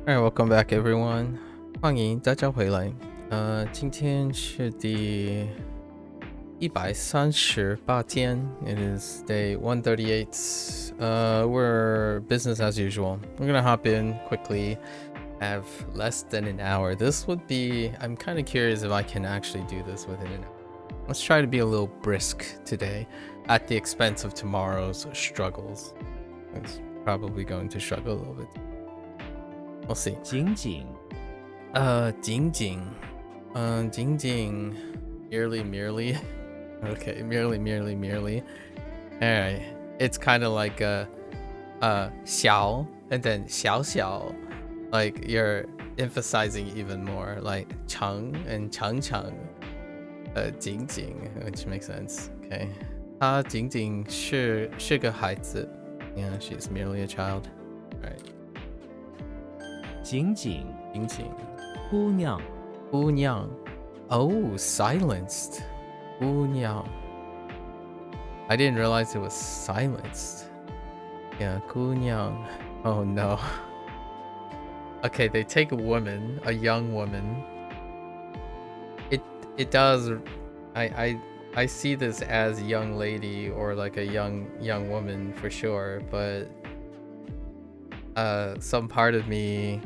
Alright, welcome back everyone. 欢迎大家回来。今天是第138天。It is day 138. We're business as usual. We're gonna hop in quickly. Have less than an hour. This would be. I'm kind of curious if I can actually do this within an hour. Let's try to be a little brisk today, at the expense of tomorrow's struggles. It's probably going to struggle a little bit. We'll see. 仅仅仅仅 merely okay, merely. Alright, it's kind of like xiao and then xiao, like you're emphasizing even more, like 长 and 长 仅仅, which makes sense. Okay, 她仅仅是个孩子. Yeah, she's merely a child. Alright. 仅仅姑娘 Oh, silenced. 姑娘. I didn't realize it was silenced. Yeah, 姑娘. Oh no. Okay, they take a woman, a young woman. It does. I see this as a young lady or like a young woman for sure, but some part of me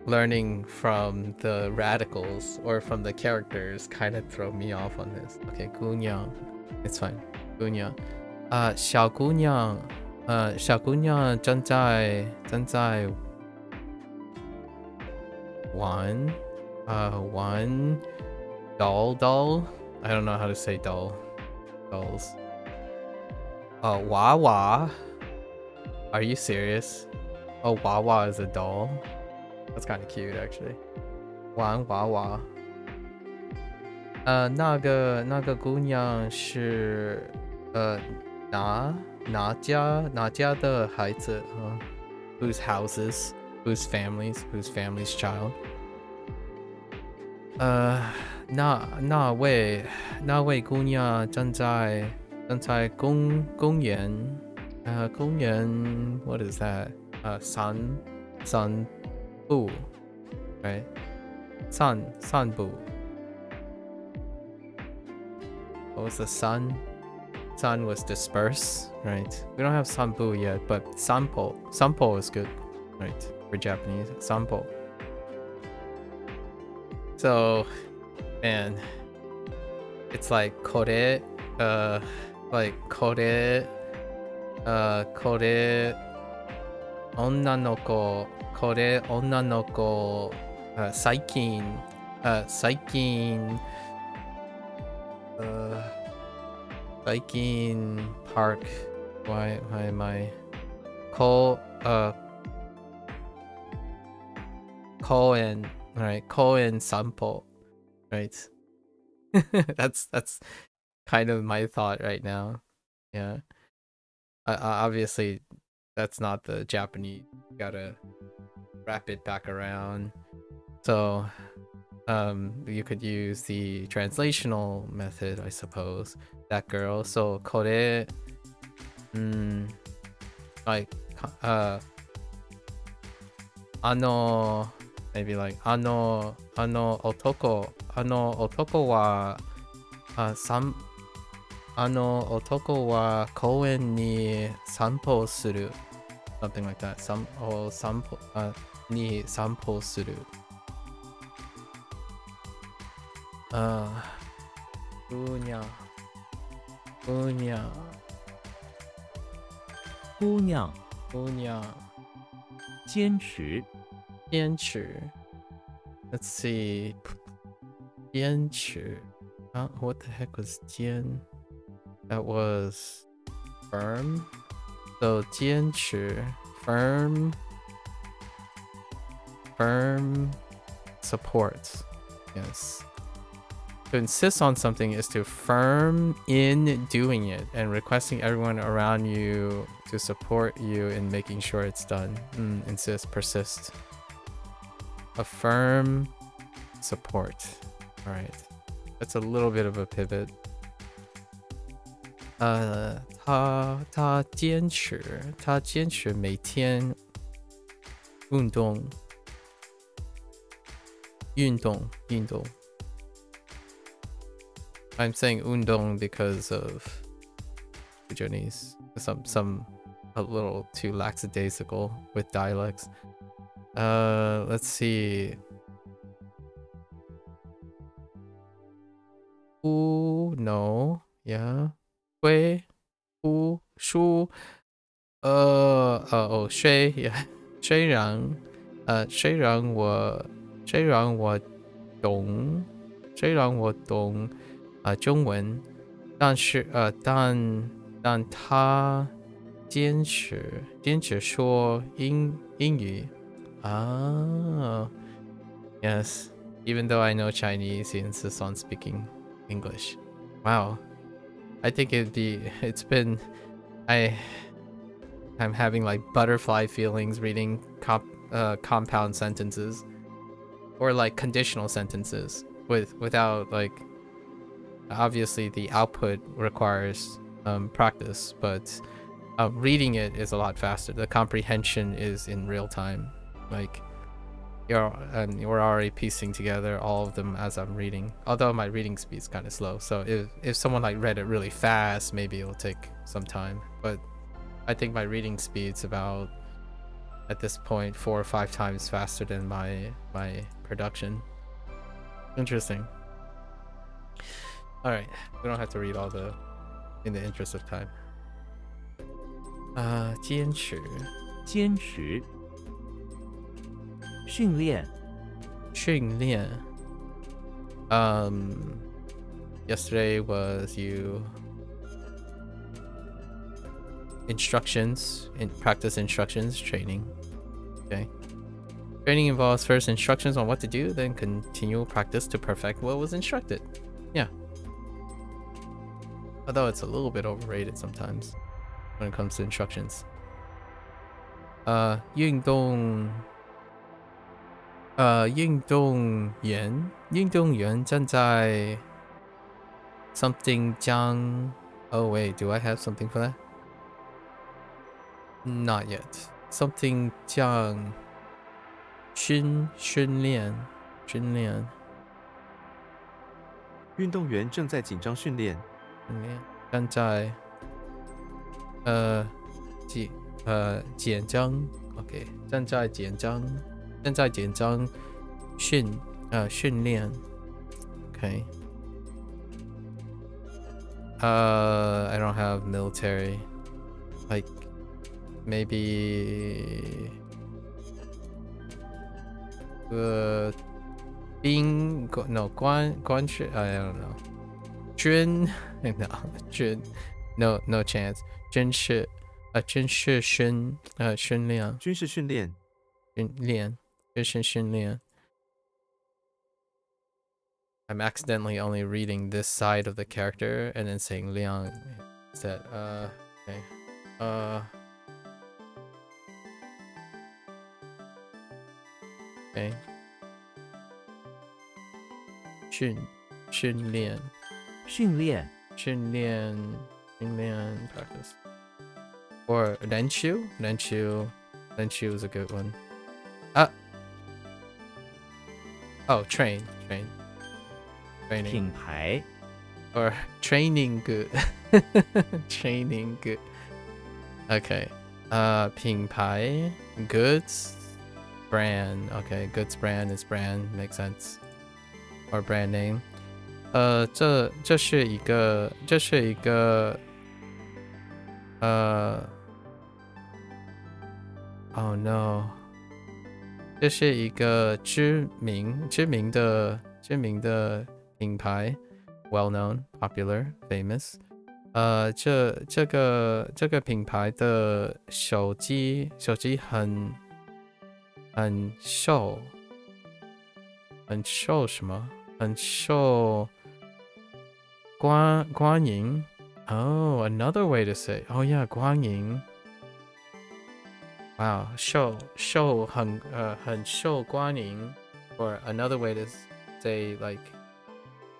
learning from the radicals or from the characters kind of throw me off on this. Okay, 姑娘. It's fine. 姑娘. 小姑娘正在玩 doll. I don't know how to say dolls. Wawa. Are you serious? Oh, Wawa is a doll. That's kind of cute, actually. 玩娃娃。那个姑娘是哪家的孩子？Whose houses? Whose family's child? 那位姑娘正在公园。公园 What is that? 散步 right? 散步 What was the sun? Sun was disperse, right? We don't have sanbu yet, but sanpo is good, right? For Japanese, sanpo. So, man, it's like kore, like kore, 女の子 これ女の子最近 park. Why am I 公園 right? 公園散歩 right? that's kind of my thought right now. Yeah. Obviously that's not the Japanese. You gotta wrap it back around. So you could use the translational method, I suppose. That girl. So kore like maybe like あの男はあの男は公園に散歩する something like that. 散歩に散歩する。姑娘坚持 Let's see. 坚持 what the heck was 坚? That was firm. So 坚持 firm support. Yes. To insist on something is to firm in doing it and requesting everyone around you to support you in making sure it's done. Insist, persist. A firm support. All right. That's a little bit of a pivot. 他坚持每天运动运动. I'm saying 运动 because of Japanese. Some a little too lackadaisical with dialects. Let's see. No. Yeah. 会 who 书 yeah. 虽然我懂中文，但他坚持说英语 Yes, even though I know Chinese, he insists on speaking English. Wow. I think I'm having like butterfly feelings reading compound sentences or like conditional sentences without like, obviously the output requires practice, but reading it is a lot faster. The comprehension is in real time. Like we're already piecing together all of them as I'm reading. Although my reading speed is kind of slow, so if someone like read it really fast, maybe it'll take some time. But I think my reading speed's about, at this point, 4 or 5 times faster than my production. Interesting. All right, we don't have to read all the in the interest of time. 坚持训练 yesterday was practice instructions training. Okay, training involves first instructions on what to do, then continual practice to perfect what was instructed. Yeah, although it's a little bit overrated sometimes when it comes to instructions. 运动员站在 something 将 Oh wait, do I have something for that? Not yet. Something 将训练运动员正在紧张训练。站在紧张 OK 站在紧张训练 Okay. I don't have military. Like maybe官职 I don't know. no chance. 军事训练 I'm accidentally only reading this side of the character and then saying Liang instead. Okay. Okay. 训练 practice. Or 练球 is a good one. Training. 品牌 Or training good. Training good. Okay. 品牌 goods brand. Okay, goods brand is brand, makes sense. Or brand name. 这是一个oh no. 这是一个知名的品牌 well known, popular, famous. 这个品牌的手机很受什么？很受欢迎 Oh, another way to say. Oh yeah, 欢迎 Wow, 受很受欢迎 Or another way to say like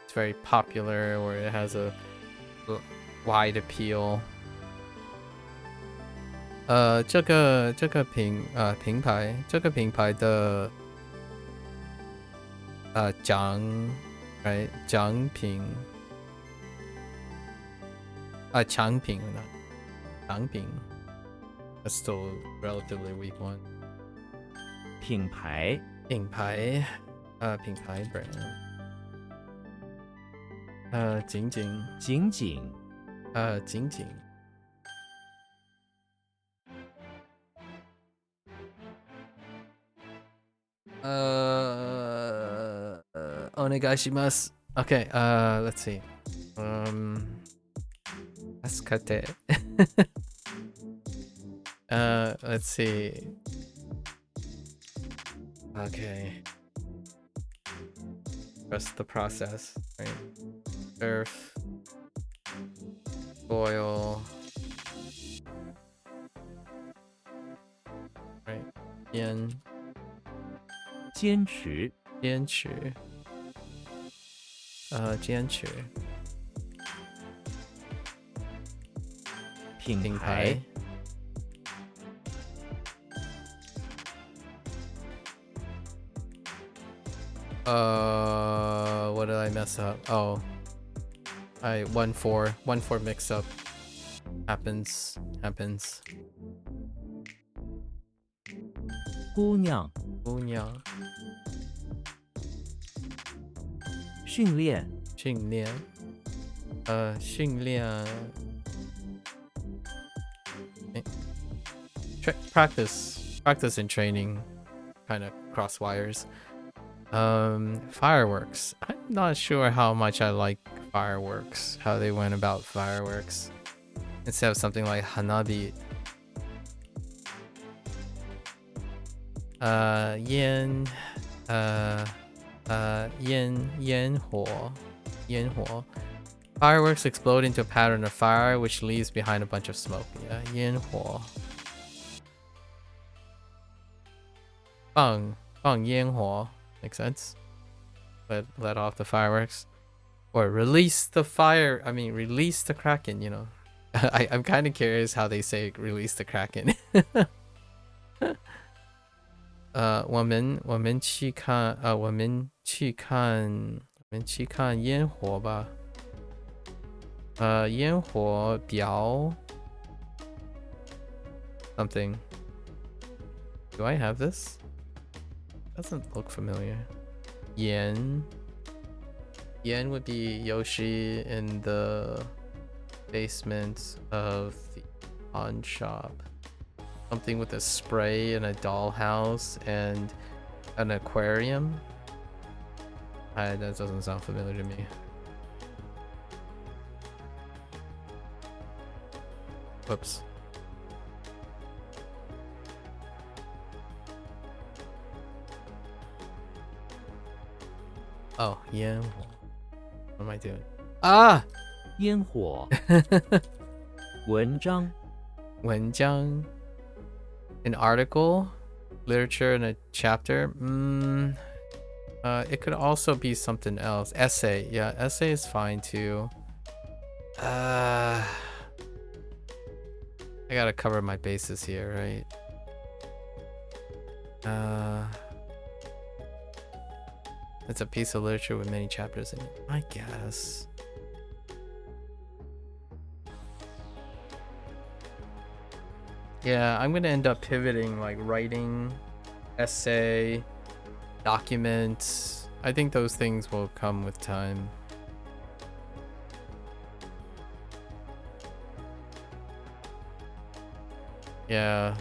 it's very popular or it has a wide appeal. 这个品牌的奖 right 奖品强品 not 强品 that's still a relatively weak one 品牌品牌品牌 brand 仅仅仅仅仅仅onegaishimasu. Okay, let's see. Asukate. Let's see. Okay. Trust the process, right? Earth, soil, right? Yen, 坚持坚持坚持品品牌牌what did I mess up? Oh, I 1-4 mix up happens 姑娘姑娘训练训练训练practice and training kind of cross wires. Fireworks. I'm not sure how much I like fireworks, how they went about fireworks instead of something like hanabi. Yen 烟火 fireworks explode into a pattern of fire which leaves behind a bunch of smoke. Yeah, 烟火放烟火 makes sense. Let off the fireworks or release the fire. I mean, release the kraken. You know, I'm kind of curious how they say release the kraken. 我们去看烟火吧。烟火表 something. Do I have this? Doesn't look familiar. Yen would be Yoshi in the basement of the pawn shop. Something with a spray and a dollhouse and an aquarium. That doesn't sound familiar to me. Whoops. Oh, yeah. What am I doing? Ah! 烟火文章文章 an article, literature in a chapter. It could also be something else. Essay. Yeah, essay is fine too. I gotta cover my bases here, right? It's a piece of literature with many chapters in it, I guess. Yeah, I'm gonna end up pivoting like writing, essay, documents. I think those things will come with time. Yeah,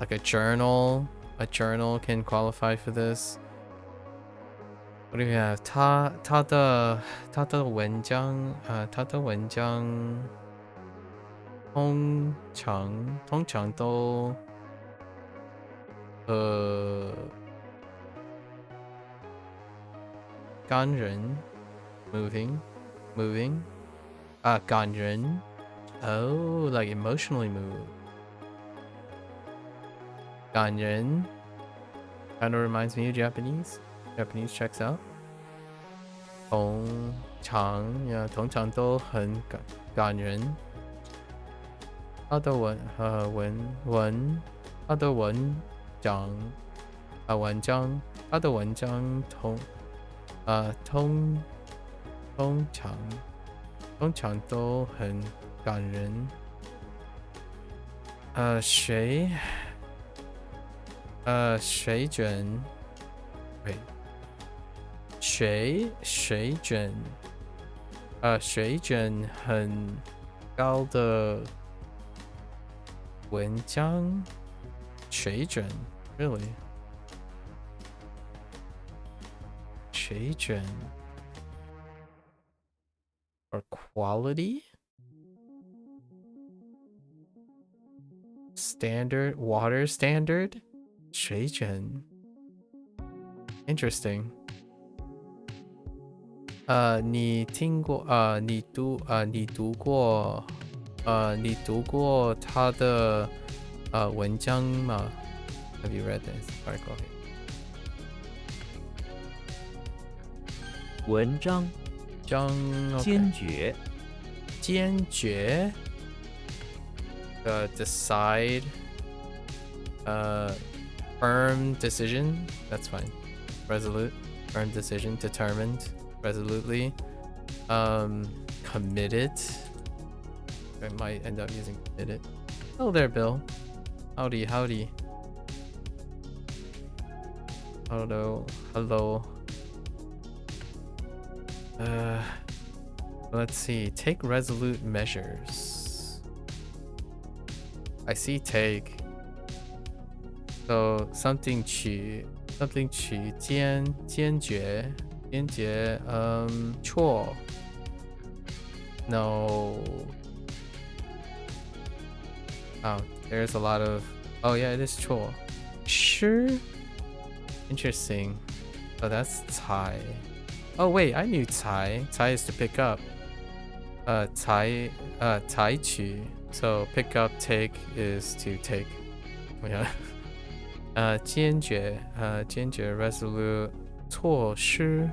like a journal can qualify for this. What do we have? 他的文章通常都感人 moving 感人 oh like emotionally moved 感人 kind of reminds me of Japanese checks out 通常都很感人他的文章文章，他的文章通常都很感人。水准，对，水准很高的文章，水准 ，really， 水准 or quality standard water standard 水准 interesting。你听过你读过他的文章吗？Have you read this article? 文章坚决decide firm decision, that's fine. Resolute, firm decision, determined, resolutely, committed. I might end up using committed. Hello there, Bill. Howdy. Hello. Let's see. Take resolute measures. I see take. So something 坚决错 no. Oh, there's a lot of oh yeah, it is 错 sure. Interesting. Oh, that's 才 oh wait, I knew 才 is to pick up. 采取 so pick up take is to take. Yeah. 坚决 resolute 措施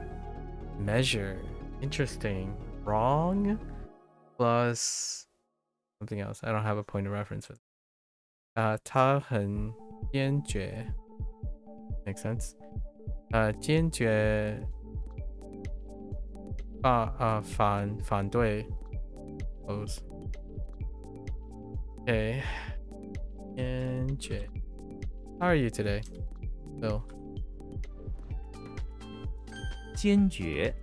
measure interesting wrong plus something else. I don't have a point of reference with 他很坚决 makes sense. 坚决反对 oppose. Okay. 坚决 How are you today, Bill? 坚决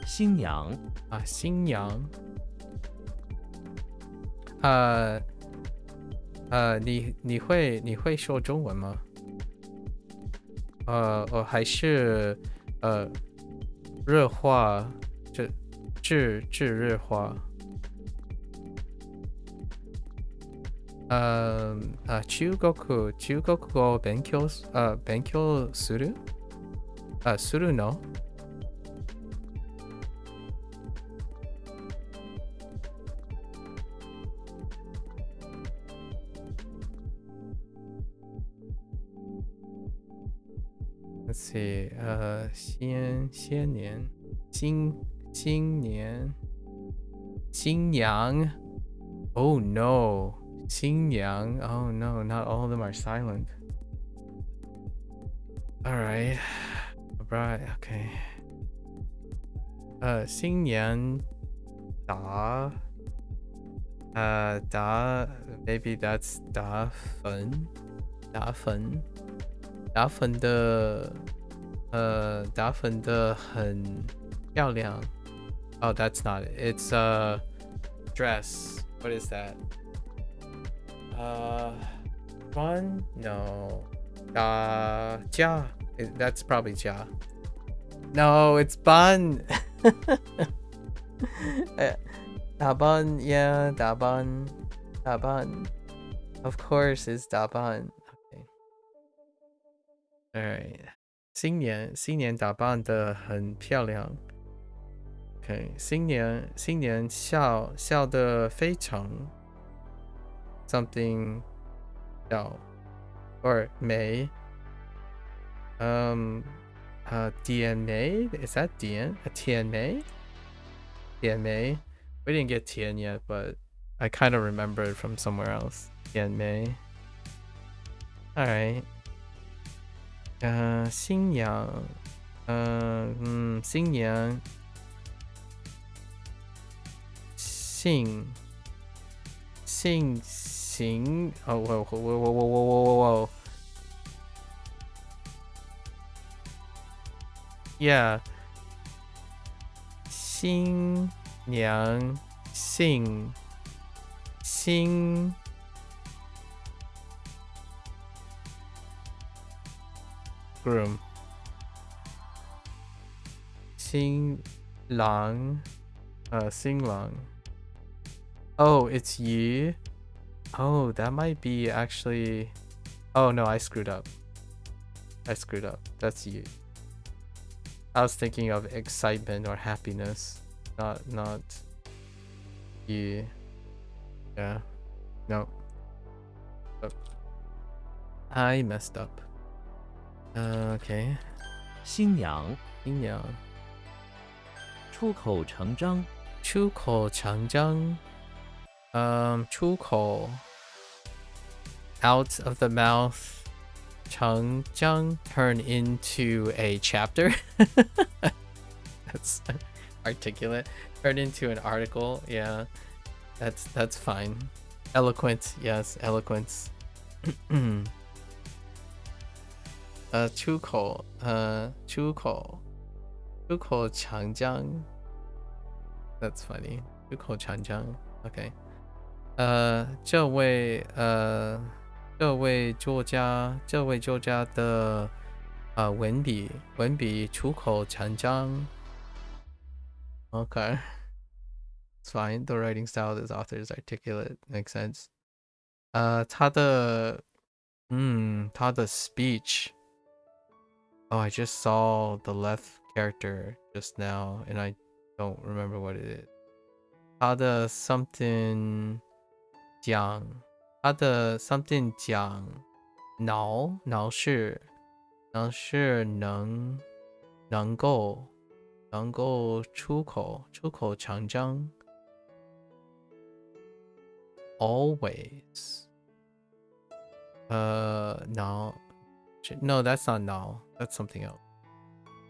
新娘新娘你会说中文吗？还是热化炙热化中国語を勉強するするのLet's see, 新娘 Oh no, 新娘 Oh no, not all of them are silent. Alright, okay. 新娘打 maybe that's 打粉的很漂亮 Oh, that's not it. It's a dress. What is that? Fun? No. Jia. That's probably Jia. No, it's bun. Daban, yeah, daban. Of course, it's daban. Okay. Alright. 新年打扮得很漂亮。Okay. 新年笑得非常 something 笑 or 美。DNA? Is that DN? A TNA? TNA? We didn't get TN yet, but I kind of remember it from somewhere else. Yan Mei. Alright. 新阳. 新年. 行. Oh, whoa. Yeah. 新娘姓 新 groom 新郎 新郎 oh, it's you. Oh, that might be actually. Oh no, I screwed up. That's you. I was thinking of excitement or happiness, not you. Yeah. No. Oh. I messed up. Okay. 新娘，新娘出口成章，出口成章 出口 out of the mouth, 成章 turn into a chapter. That's articulate. Turn into an article. Yeah, that's fine. Eloquent. Yes, eloquence. 出口长江 That's funny. 出口长江 Okay. 这位作家的文笔出口成章 Okay. It's fine. The writing style of this author is articulate. Makes sense. 他的 speech. Oh, I just saw the left character just now, and I don't remember what it is. 他的 something 讲 脑是能够出口成章 always. No, that's not now. That's something else.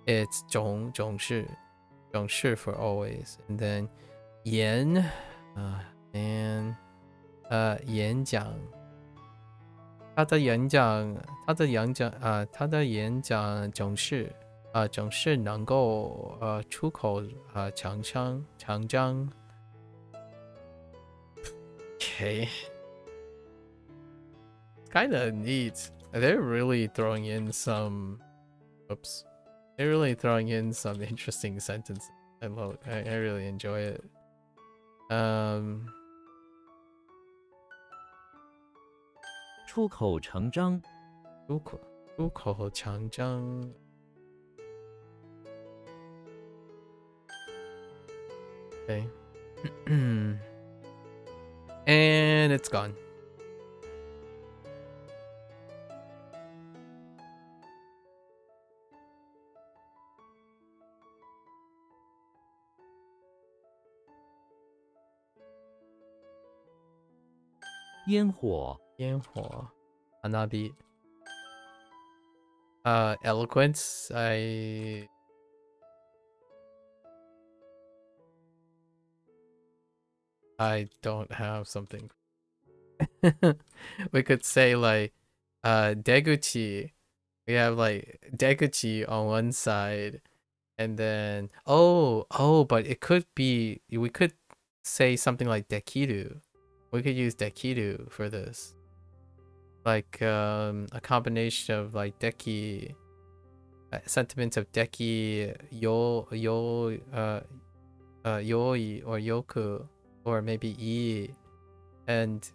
It's 总是 for always. And then 演讲他的演讲总是能够出口长章 Okay. Kind of neat. They're really throwing in some interesting sentences. I really enjoy it. 出口成章，出口成章 Okay. And it's gone.烟火， Hanabi. Eloquence. I don't have something. We could say like Deguchi. We have like Deguchi on one side, and then but it could be, we could say something like Dekiru. We could use Dekiru for this. Like a combination of like Deki sentiments of Deki yoi or yoku, or maybe I, and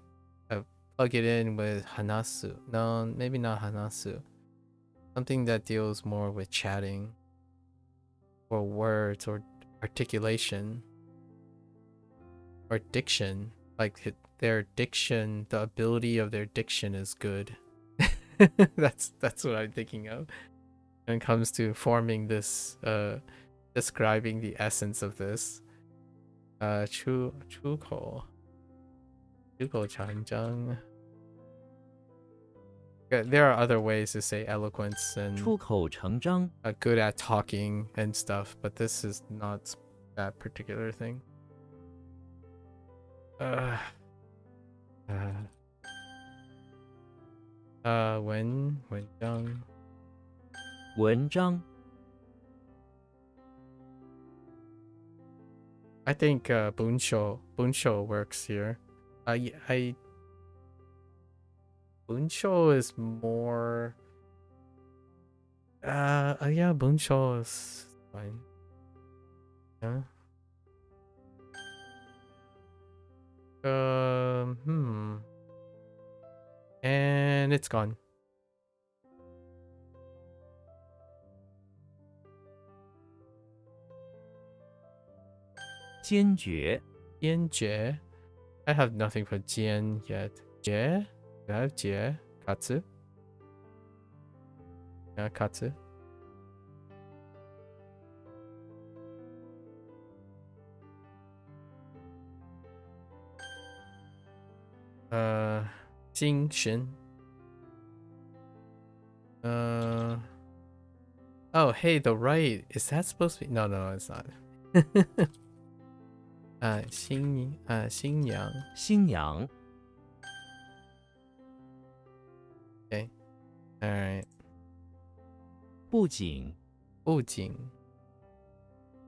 plug it in with Hanasu. No, maybe not Hanasu. Something that deals more with chatting or words or articulation or diction. Like their diction, the ability of their diction is good. That's what I'm thinking of when it comes to forming this, describing the essence of this. 出口出口成章. There are other ways to say eloquence and 出口成章， good at talking and stuff, but this is not that particular thing. 文章. 文章， I think bunsho works here. Bunsho is more. Yeah, bunsho is fine. Yeah. And it's gone. 坚决， 坚决. I have nothing for 坚 yet. 决? Do I have 决? Katsu? Yeah, katsu. Jingxin. Oh, hey, the right. Is that supposed to be? No, it's not. 新娘. 新娘， Okay. All right. 不仅，不仅.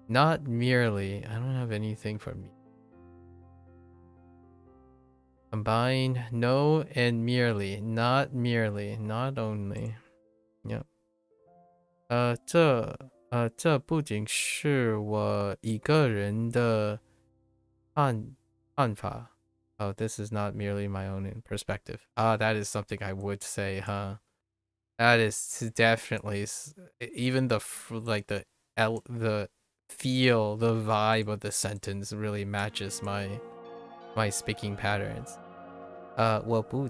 Not merely. I don't have anything for me. Combine no and merely. Not merely. Not only. Yep. 这不仅是我一个人的看法. Oh, this is not merely my own perspective. That is something I would say, huh? That is definitely even the feel, the vibe of the sentence really matches my speaking patterns. 我不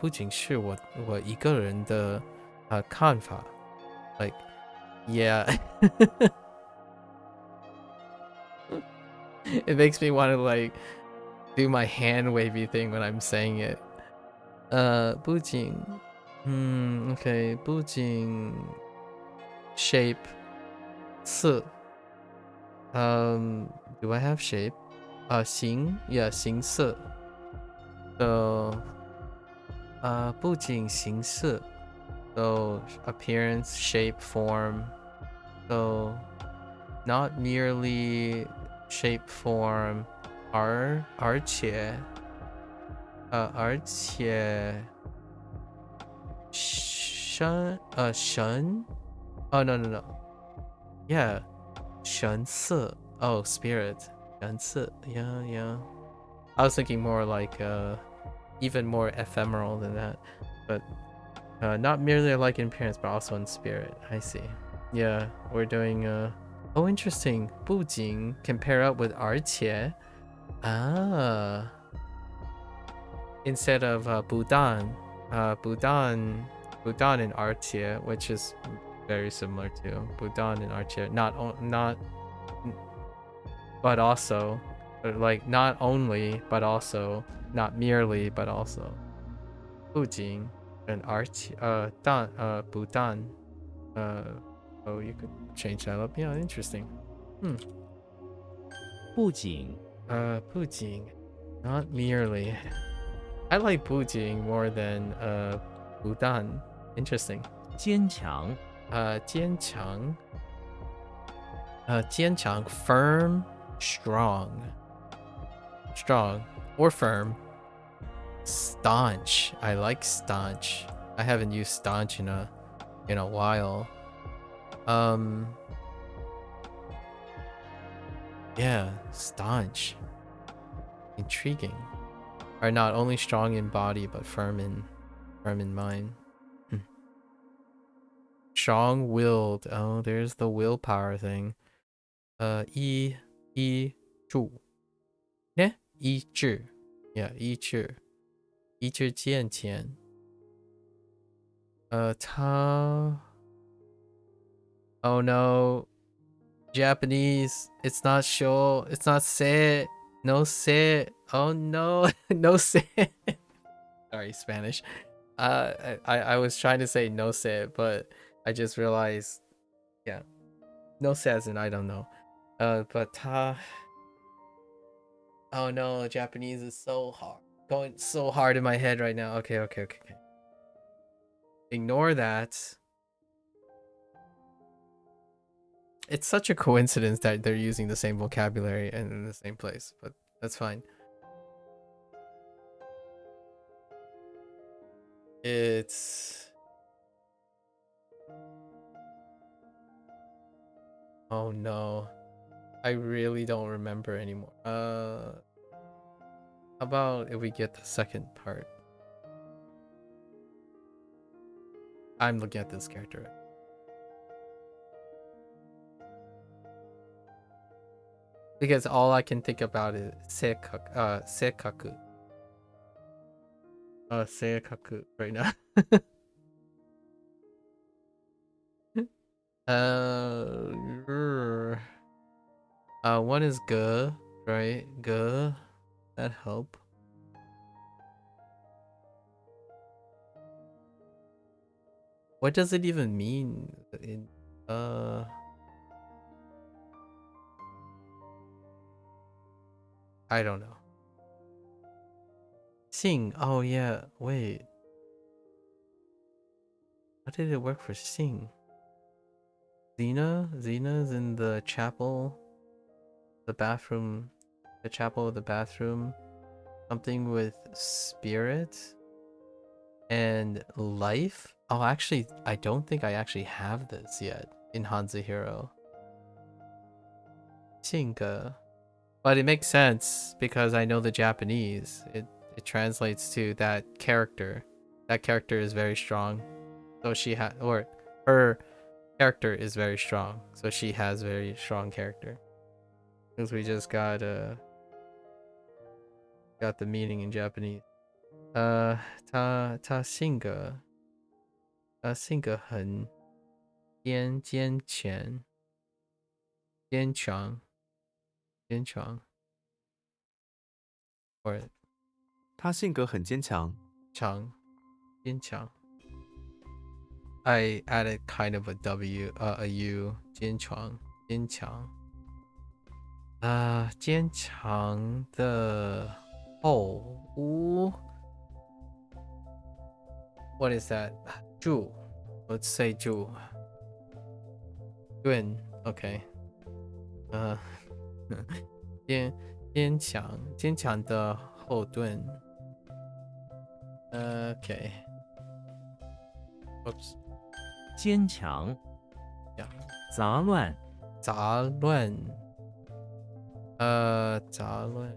仅是我一个人的看法. Like, yeah. It makes me want to like do my hand wavy thing when I'm saying it. 不仅 okay, 不仅 shape 色. Do I have shape? 形 yeah, 形色. So 不仅形色. So appearance, shape, form. So not merely shape, form, 而且 神 oh no, yeah, 神色. Oh, spirit, 神色. Yeah. I was thinking more like even more ephemeral than that, but not merely like in appearance but also in spirit. I see. Yeah, we're doing oh, interesting. 不仅 can pair up with 而且. Instead of Budan and 而且, which is very similar to Budan and 而且, not but also, like not only but also, not merely but also. 不仅 and 而且 Budan. Oh, you could change that up. Yeah, interesting. 不仅，不仅 not merely. I like 不仅 more than Budan. Interesting. 坚强，坚强 坚强 firm, strong or firm. Staunch. I like staunch. I haven't used staunch in a while. Yeah, staunch. Intriguing. Are not only strong in body but firm in mind. Strong-willed. Oh, there's the willpower thing. 意注 ne 意志 yeah 意志健全. 他 oh no, Japanese, it's not show, it's not se. No sé. Oh no. No sé. Sorry, Spanish. I was trying to say no sé, but I just realized, yeah, no sé as in I don't know. But oh no, Japanese is so hard. Going so hard in my head right now. Okay. Ignore that. It's such a coincidence that they're using the same vocabulary and in the same place, but that's fine. It's... Oh no. I really don't remember anymore. How about if we get the second part? I'm looking at this character. Because all I can think about is Seikaku. Seikaku right now. uh, one is G, right? G. That help. What does it even mean in I don't know. Sing. Oh yeah. Wait. How did it work for Sing? Xena's in the chapel, the bathroom, the chapel, the bathroom. Something with spirit and life. Oh, actually, I don't think I actually have this yet in HanziHero. Shinka. But it makes sense because I know the Japanese. It translates to that character. That character is very strong. So or her character is very strong. So she has very strong character. Because we just got the meaning in Japanese. 他性格很坚强，或者他性格很坚强，坚强。I added kind of a a U 坚强坚强的后 What is that? 柱 Let's say 柱 盾 Okay 坚强的后盾 Okay Oops 坚强 Yeah 杂乱杂乱杂乱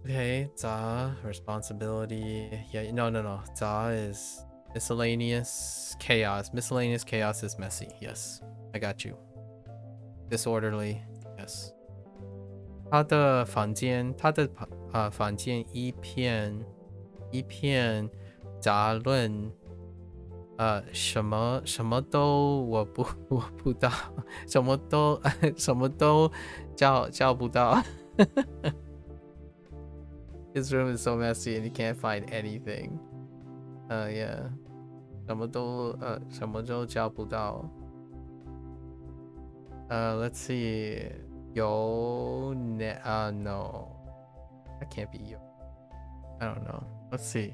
Okay, 杂 responsibility. Yeah, no. 杂 is miscellaneous chaos. Miscellaneous chaos is messy. Yes, I got you. Disorderly. Yes. 他的房间一片杂乱。什么都我不到，什么都叫不到。His room is so messy and he can't find anything. Yeah. 什么都叫不到。Let's see. No. That can't be yo. I don't know. Let's see.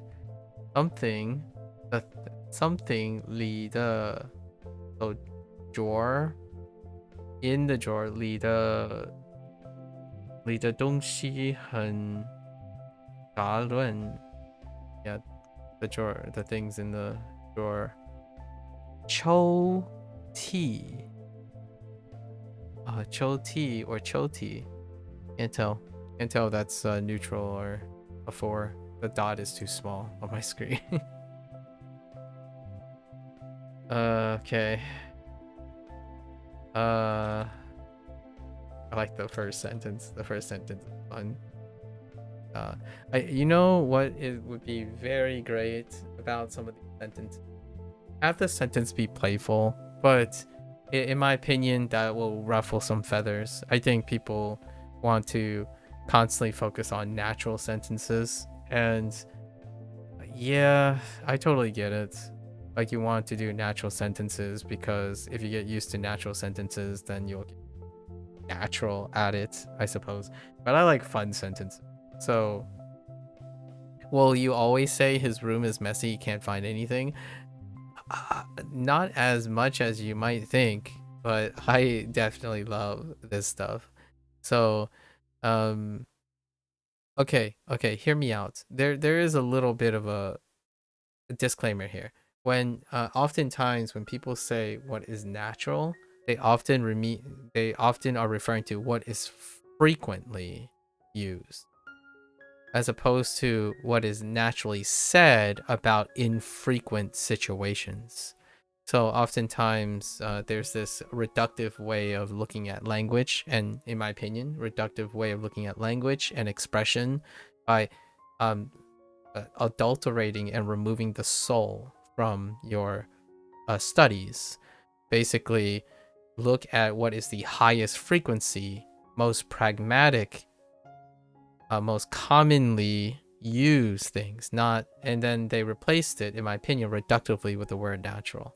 Something 里的 so drawer in the drawer 里的东西很杂乱 Yeah, the drawer, the things in the drawer. 抽屉 抽屉 or 抽屉 Can't tell that's neutral or a 4. The dot is too small on my screen. Okay. I like the first sentence. The first sentence is fun. You know what it would be very great about some of these sentences? Have the sentence be playful, but in my opinion, that will ruffle some feathers. I think people want to constantly focus on natural sentences, and yeah, I totally get it. Like, you want to do natural sentences because if you get used to natural sentences, then you'll get natural at it, I suppose. But I like fun sentences. So, will you always say his room is messy, he can't find anything? Not as much as you might think, but I definitely love this stuff. So, um, okay, hear me out. There is a little bit of a disclaimer here. When oftentimes when people say what is natural, they often are referring to what is frequently used, as opposed to what is naturally said about infrequent situations. So oftentimes there's this reductive way of looking at language, and in my opinion, reductive way of looking at language and expression by um, adulterating and removing the soul from your studies. Basically, look at what is the highest frequency, most pragmatic, most commonly used things, not, and then they replaced it, in my opinion, reductively with the word natural.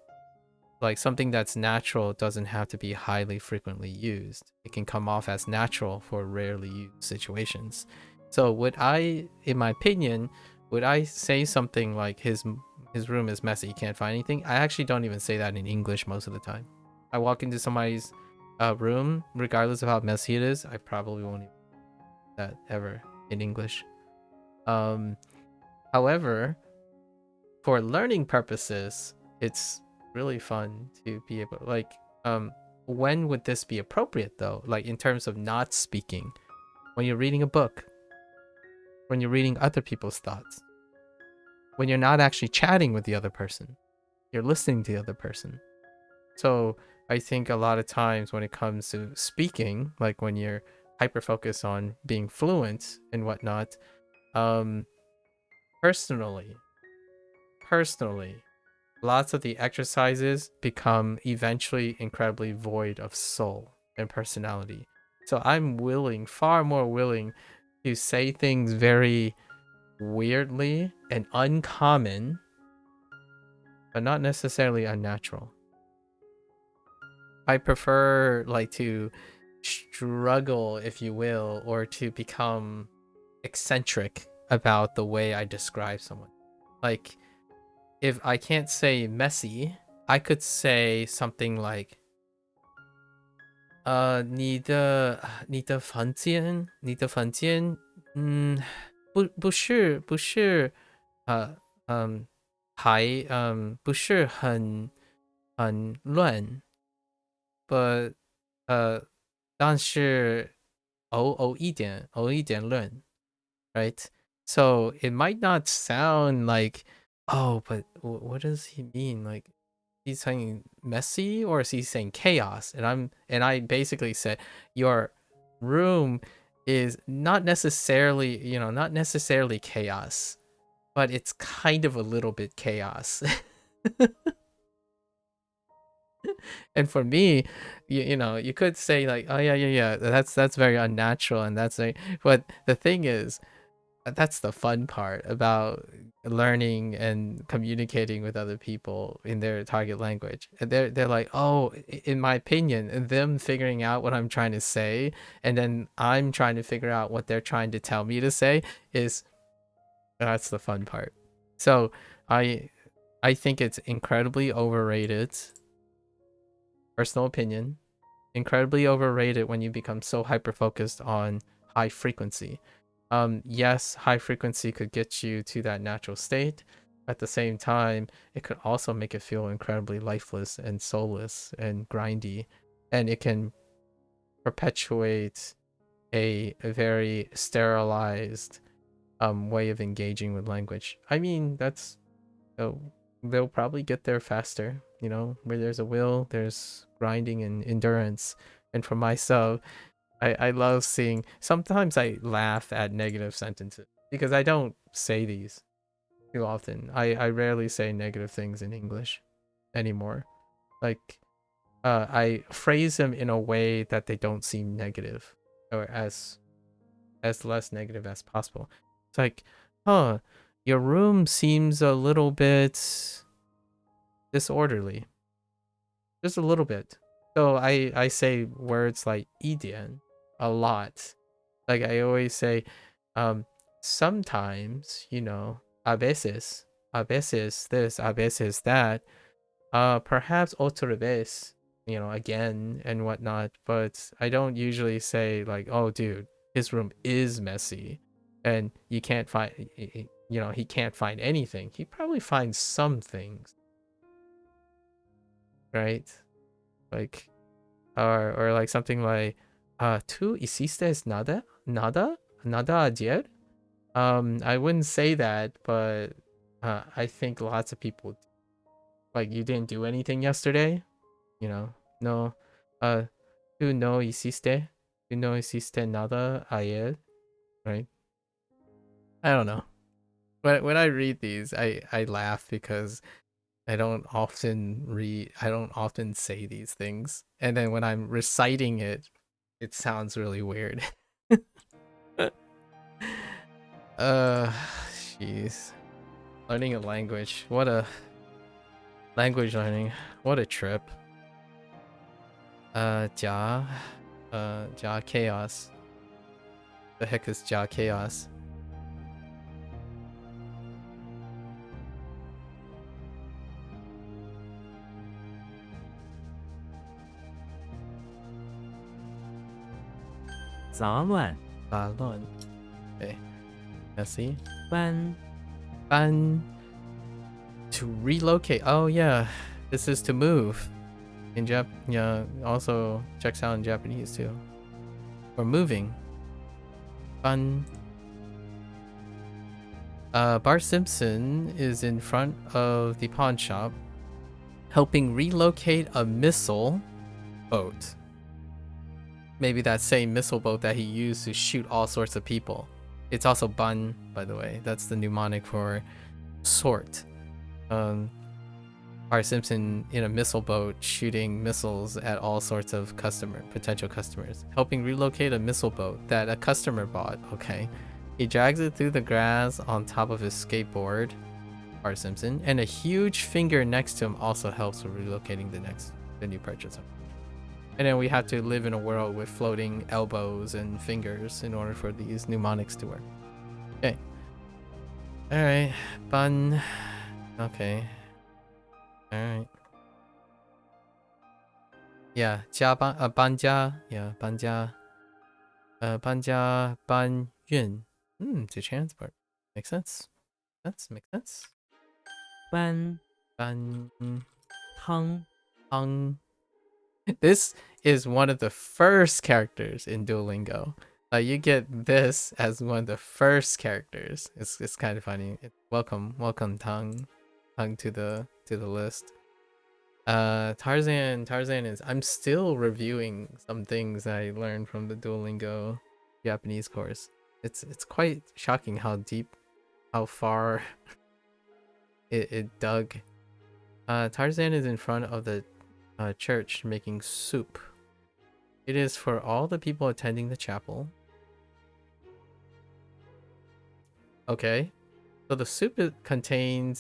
Like, something that's natural doesn't have to be highly frequently used. It can come off as natural for rarely used situations. So would I, in my opinion, would I say something like his room is messy, he can't find anything? I actually don't even say that in English most of the time. I walk into somebody's room, regardless of how messy it is, I probably won't even say that ever in English. However, for learning purposes, it's really fun to be able, like, when would this be appropriate though? Like, in terms of not speaking, when you're reading a book, when you're reading other people's thoughts, when you're not actually chatting with the other person, you're listening to the other person. So I think a lot of times when it comes to speaking, like when you're hyper focused on being fluent and whatnot, um, personally, lots of the exercises become eventually incredibly void of soul and personality. So I'm willing, far more willing, to say things very weirdly and uncommon, but not necessarily unnatural. I prefer, like, to struggle, if you will, or to become eccentric about the way I describe someone. Like, if I can't say messy, I could say something like,你的房间，不是，不是很乱， but 但是偶一点乱, right? So it might not sound like, oh, but what does he mean? Like, he's saying messy, or is he saying chaos? And I basically said, your room is not necessarily, not necessarily chaos, but it's kind of a little bit chaos. And for me, you could say like, oh yeah, that's very unnatural, and that's like, but the thing is, that's the fun part about learning and communicating with other people in their target language. And they're like, oh, in my opinion, and them figuring out what I'm trying to say, and then I'm trying to figure out what they're trying to tell me to say, is that's the fun part. So I think it's incredibly overrated. Personal opinion, incredibly overrated when you become so hyper focused on high frequency. Yes, high frequency could get you to that natural state. At the same time, it could also make it feel incredibly lifeless and soulless and grindy, and it can perpetuate a very sterilized way of engaging with language. I mean, that's, they'll probably get there faster. Where there's a will, there's grinding and endurance. And for myself, I love seeing, sometimes I laugh at negative sentences because I don't say these too often. I rarely say negative things in English anymore. Like, I phrase them in a way that they don't seem negative, or as less negative as possible. It's like, huh, your room seems a little bit disorderly, just a little bit. So I say words like 一点 a lot. Like I always say, sometimes, a veces this, a veces that, perhaps otra vez, again and whatnot. But I don't usually say like, oh, dude, his room is messy, and you can't find, he can't find anything. He probably finds some things, right? Like, or like something like, tú hiciste nada ayer. I wouldn't say that, but I think lots of people do. Like, you didn't do anything yesterday, no. Uh, tú no hiciste nada ayer, right? I don't know. When I read these, I laugh because I don't often say these things, and then when I'm reciting it, it sounds really weird. uh, jeez. Learning a language. What a language learning. What a trip. Ja. Ja chaos. The heck is Ja chaos? 杂乱 Balon. Okay. Let's see. 搬 Ban. To relocate. Oh yeah. This is to move. In yeah, also checks out in Japanese too. Or moving. Ban. Bart Simpson is in front of the pawn shop, helping relocate a missile boat. Maybe that same missile boat that he used to shoot all sorts of people. It's also ban, by the way. That's the mnemonic for sort. Bart Simpson in a missile boat shooting missiles at all sorts of potential customers, helping relocate a missile boat that a customer bought. Okay. He drags it through the grass on top of his skateboard, Bart Simpson, and a huge finger next to him also helps with relocating the new purchase. And then we have to live in a world with floating elbows and fingers in order for these mnemonics to work. Okay. Alright. Bun. Okay. Alright. Yeah. Ban jia. Yeah. Ban jia. Ban jia. Ban yun. To transport. Makes sense. Makes sense. 搬 Ban. 汤 Hung. This is one of the first characters in Duolingo. You get this as one of the first characters. It's kind of funny. Welcome Tang to the list. Tarzan is. I'm still reviewing some things that I learned from the Duolingo Japanese course. It's quite shocking how far it dug. Tarzan is in front of the church making soup. It is for all the people attending the chapel. Okay, so the soup is contained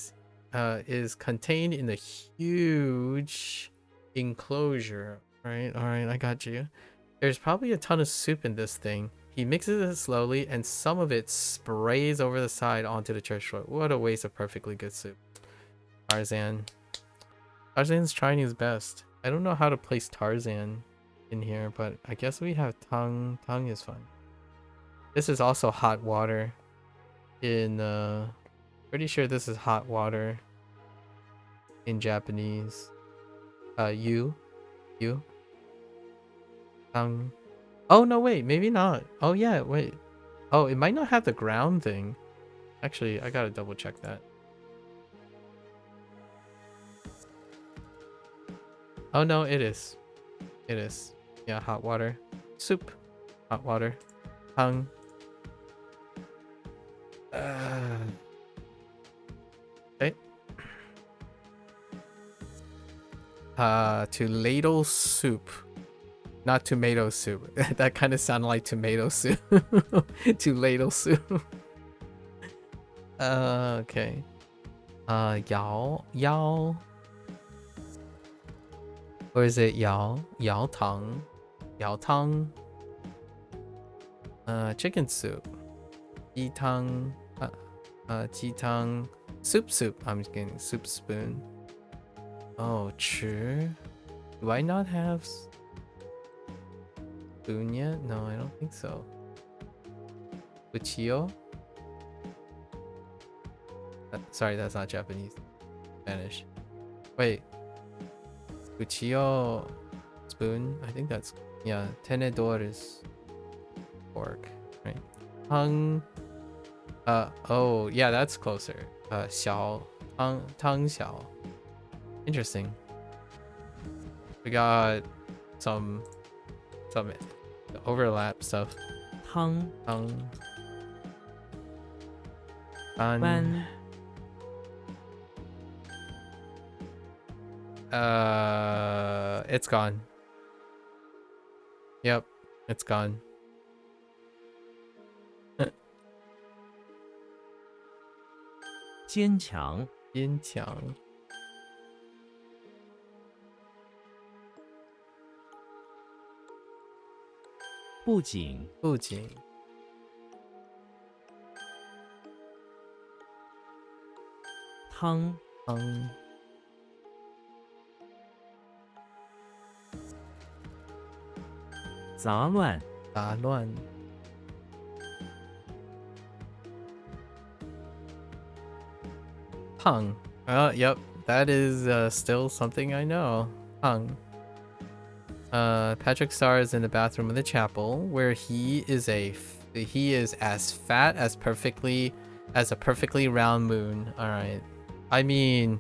in a huge enclosure. All right, I got you. There's probably a ton of soup in this thing. He mixes it slowly, and some of it sprays over the side onto the church floor. What a waste of perfectly good soup. Tarzan's trying his best. I don't know how to place Tarzan in here, but I guess we have Tang. Tang is fun. This is also hot water. Pretty sure this is hot water in Japanese. You, Tang. Oh no, wait, maybe not. Oh yeah, wait. Oh, it might not have the ground thing. Actually, I gotta double check that. Oh no, it is. It is. Yeah, hot water. Soup. Hot water. Tang. Okay. To ladle soup. Not tomato soup. That kind of sounded like tomato soup. To ladle soup. Okay. Yao. Or is it Yao? Yao Tang. Yao Tang. Chicken soup. Ji Tang. Ji Tang. Soup. I'm just getting soup spoon. Oh, true. Do I not have spoon yet? No, I don't think so. Cuchillo? Sorry, that's not Japanese. Spanish. Wait. Cuchillo spoon? I think that's... Yeah, tenedor is fork, right? Tang... oh, yeah, that's closer. Xiao. Tang xiao. Interesting. We got some overlap stuff. 汤 Ban. 班 It's gone. Yep, it's gone. 坚强 坚强 不仅不仅 汤 汤 杂乱 杂乱 Pung. Yep, that is still something I know. Pung. Patrick Star is in the bathroom of the chapel, where he is as fat as a perfectly round moon. All right. I mean,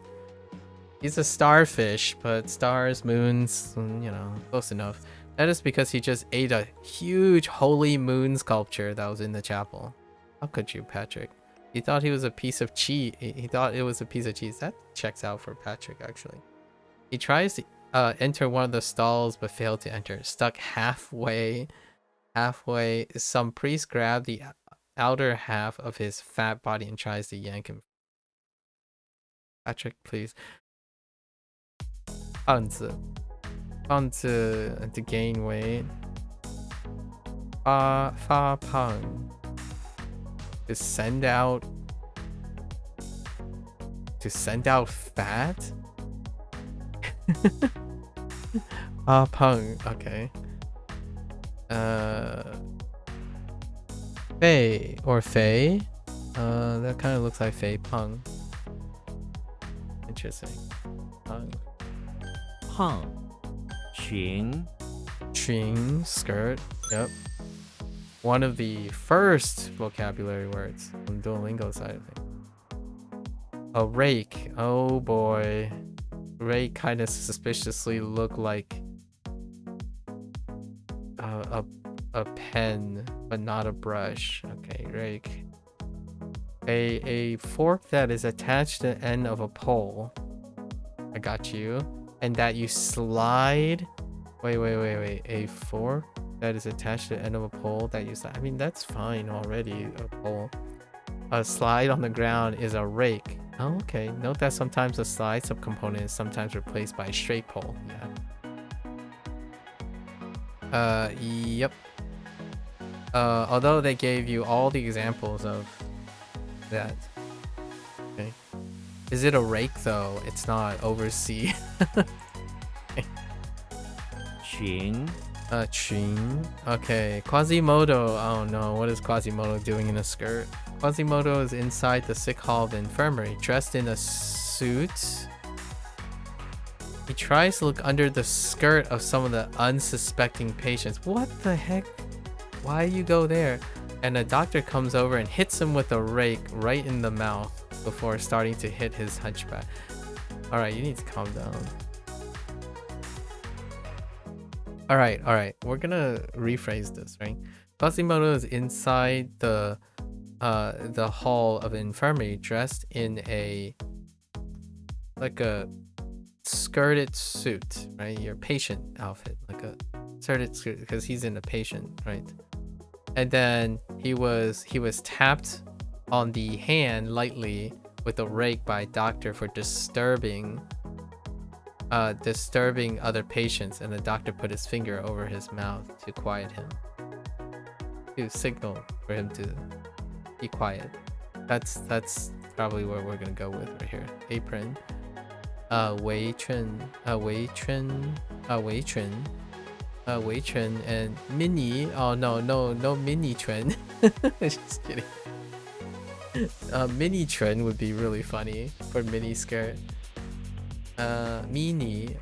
he's a starfish, but stars, moons, you know, close enough. That is because he just ate a huge holy moon sculpture that was in the chapel. How could you, Patrick? He thought he was a piece of cheese. He thought it was a piece of cheese. That checks out for Patrick, actually. He tries to enter one of the stalls, but failed to enter. Stuck halfway. Some priest grabbed the outer half of his fat body and tries to yank him. Patrick, please. 胖子 to gain weight. 发胖 to send out fat. 发胖 okay. 肥 or 肥 that kind of looks like 肥胖 interesting. 胖裙 skirt. Yep, one of the first vocabulary words on the Duolingo side of things. A rake. Oh boy. Rake kind of suspiciously look like a pen, but not a brush. Okay, rake. A fork that is attached to the end of a pole. I got you. And that you slide. Wait. A fork that is attached to the end of a pole that you slide. I mean, that's fine already, a pole. A slide on the ground is a rake. Oh, okay. Note that sometimes a slide subcomponent is sometimes replaced by a straight pole. Yeah. Yep. Although they gave you all the examples of that. Okay. Is it a rake though? It's not. Oversee. 裙 Chin. Okay. Quasimodo. Oh no. What is Quasimodo doing in a skirt? Quasimodo is inside the sick hall of the infirmary, dressed in a suit. He tries to look under the skirt of some of the unsuspecting patients. What the heck? Why you go there? And a doctor comes over and hits him with a rake right in the mouth before starting to hit his hunchback. Alright, you need to calm down. Alright. We're gonna rephrase this, right? Quasimodo is inside the hall of infirmary, dressed in a skirted suit, right? Your patient outfit, like a skirted suit, because he's in a patient, right? And then he was tapped on the hand lightly with a rake by a doctor for disturbing other patients, and the doctor put his finger over his mouth to quiet him, to signal for him to be quiet. That's probably what we're gonna go with right here. Apron. Wei Chun, and Mini. Oh no Mini Chun. Just kidding. Mini Chun would be really funny for mini skirt. Mini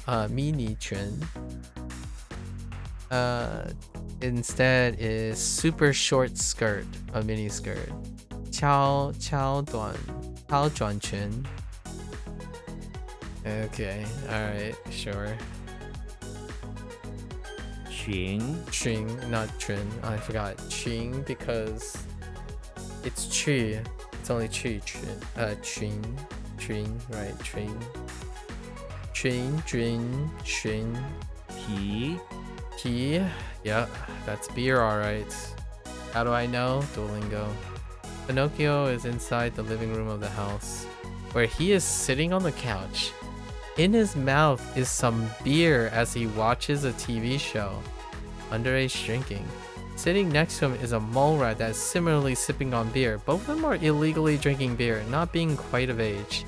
Chun. Instead is super short skirt, a mini skirt. Chao Duan Chun. Okay, alright, sure. 群 not Chun. I forgot Ching because it's Chi. It's only Chi. Ching, right? Ching. 皮 Key. Yeah, that's beer, alright. How do I know? Duolingo. Pinocchio is inside the living room of the house, where he is sitting on the couch. In his mouth is some beer as he watches a TV show. Underage drinking. Sitting next to him is a mole rat that is similarly sipping on beer. Both of them are illegally drinking beer, not being quite of age.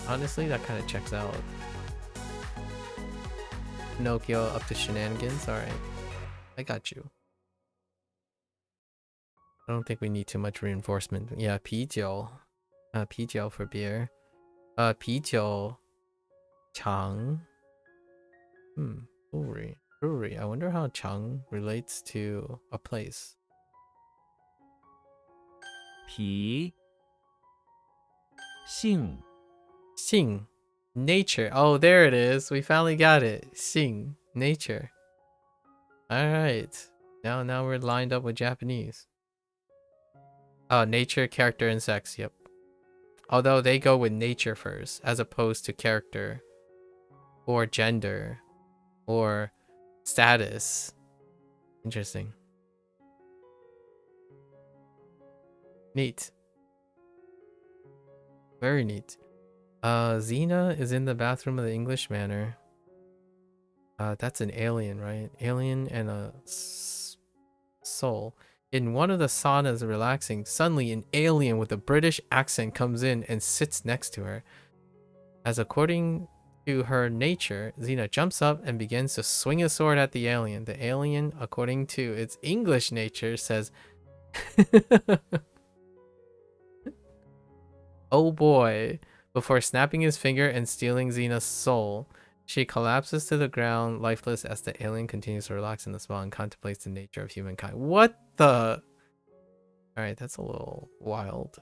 Honestly, that kind of checks out. Pinocchio up to shenanigans. Alright. I got you. I don't think we need too much reinforcement. Yeah, 啤酒. 啤酒 for beer. 啤酒 Chang. Brewery. I wonder how Chang relates to a place. 皮 性 Xing. Nature. Oh, there it is. We finally got it. Xing. Nature. Alright. Now we're lined up with Japanese. Oh, nature, character, and sex. Yep. Although they go with nature first, as opposed to character, or gender, or status. Interesting. Neat. Very neat. Xena is in the bathroom of the English manor. That's an alien, right? Alien and a soul. In one of the saunas relaxing, suddenly an alien with a British accent comes in and sits next to her. As according to her nature, Xena jumps up and begins to swing a sword at the alien. The alien, according to its English nature, says, "Oh boy," before snapping his finger and stealing Xena's soul. She collapses to the ground, lifeless, as the alien continues to relax in the spa and contemplates the nature of humankind. What the? Alright, that's a little wild.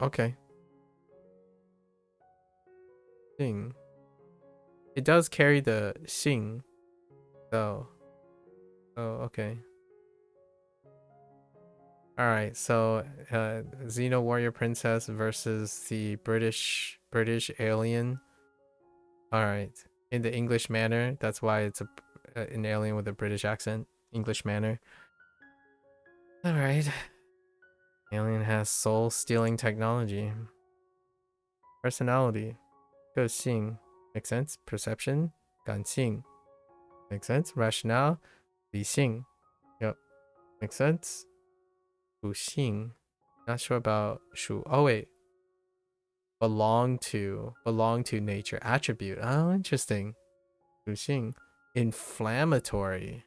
Okay. Xing. It does carry the Xing, though. Oh, okay. Alright, so Xena Warrior Princess versus the British alien. Alright. In the English manner, that's why it's an alien with a British accent. English manner. Alright. Alien has soul-stealing technology. Personality. 个性. Makes sense. Perception. 感性. Makes sense. Rationale. 理性. Yep. Makes sense. 属性. Not sure about 属. Oh wait. Belong to nature. Attribute. Oh, interesting. 属性. Inflammatory.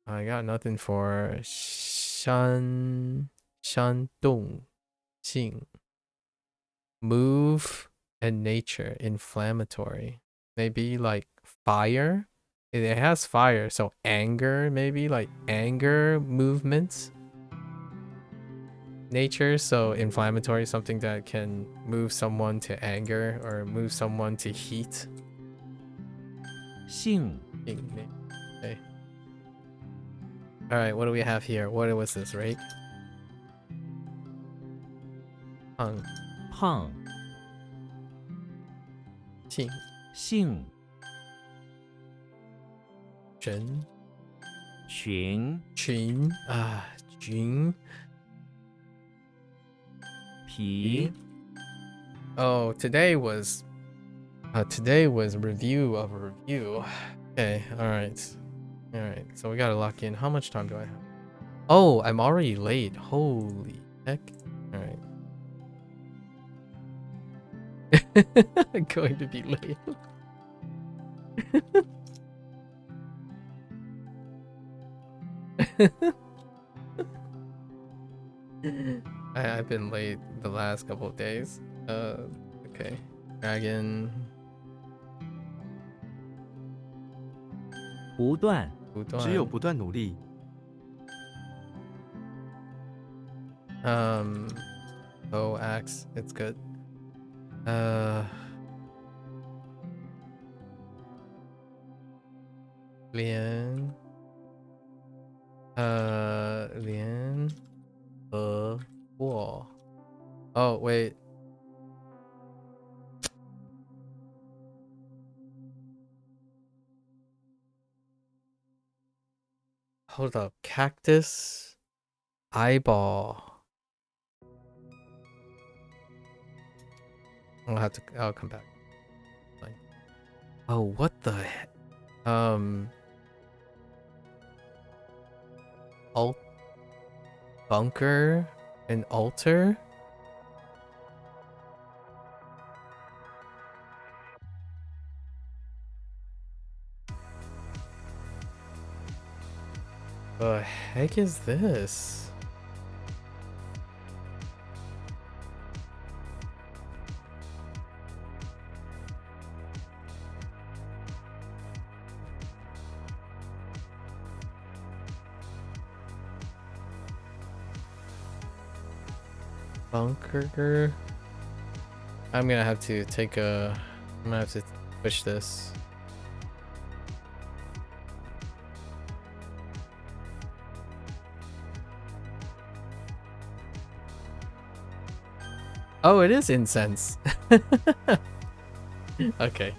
I got nothing for 动性. Move and nature. Inflammatory. Maybe like fire. It has fire, so anger, maybe like anger movements. Nature, so inflammatory, something that can move someone to anger or move someone to heat. 性 Okay. All right, what do we have here? What was this, right? Hung, 胖 qing, 性 zhen, 群 qin, jun. 皮 Oh, today was review of a review. Okay, all right. So we gotta lock in. How much time do I have? Oh, I'm already late. Holy heck. All right. I'm going to be late. I've been late the last couple of days. Okay. Dragon. 不断只有不断努力。 Bow axe. It's good. Lian. Lian. Wall. Oh, wait. Hold up. Cactus. Eyeball. I'll come back. Fine. Oh, what the heck? Bunker? An altar? The heck is this? Bunker? I'm gonna have to push this. Oh, it is incense. Okay.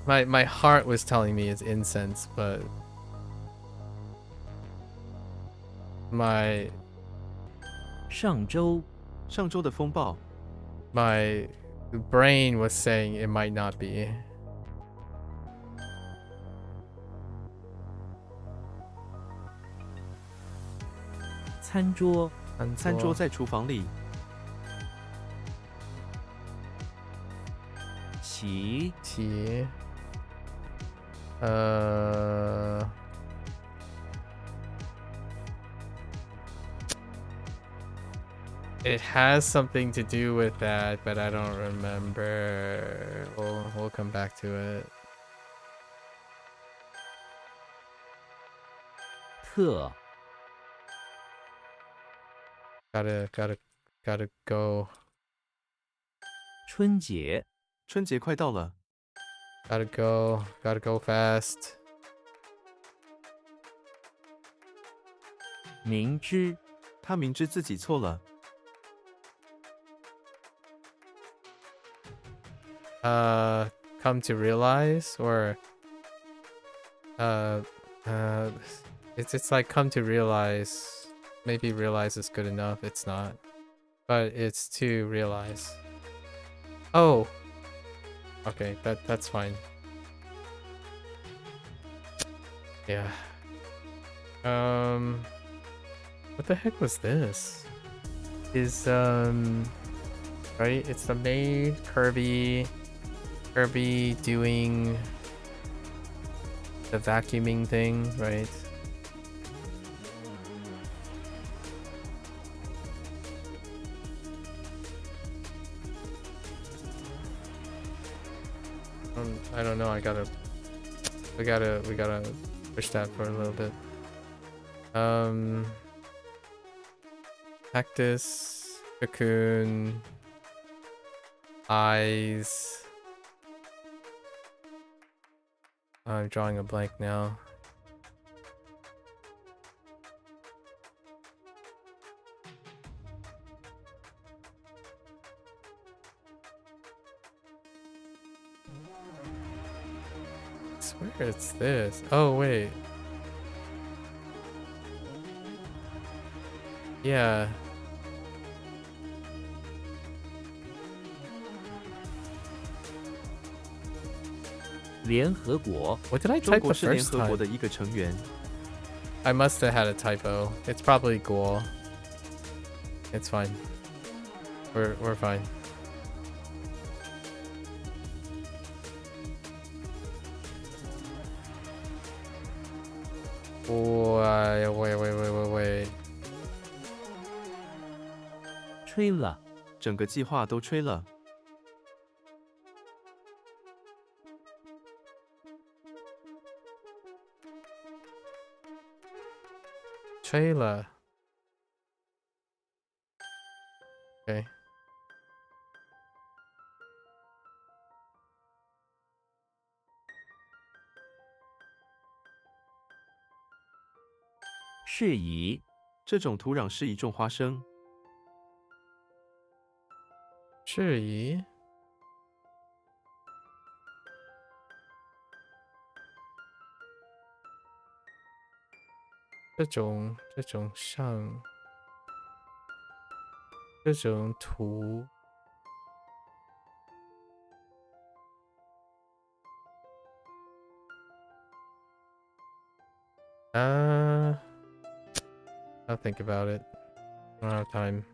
My heart was telling me it's incense, but my 上周上周的风暴， my brain was saying it might not be. 餐桌餐桌在厨房里，棋 It has something to do with that, but I don't remember. We'll come back to it. 特 Gotta go. 春节春节快到了， Gotta go fast. 明知他明知自己错了， Come to realize, or it's like come to realize. Maybe realize is good enough. It's not, but it's to realize. Oh, okay, that's fine. Yeah. What the heck was this? Is right? It's the maid Kirby doing the vacuuming thing, right? I don't know. We gotta push that for a little bit. Cactus, cocoon, eyes. I'm drawing a blank now. I swear it's this. Oh, wait. Yeah. 联合国 What did I 中 type 国 the 是联 first 合国 time? 的一个成员。I must have had a typo. It's probably Guo. It's fine. We're fine. Wait. 吹了，整个计划都吹了。Trailer. Okay. 适宜，这种土壤适宜种花生。适宜。这种像这种图。I'll think about it. I don't have time.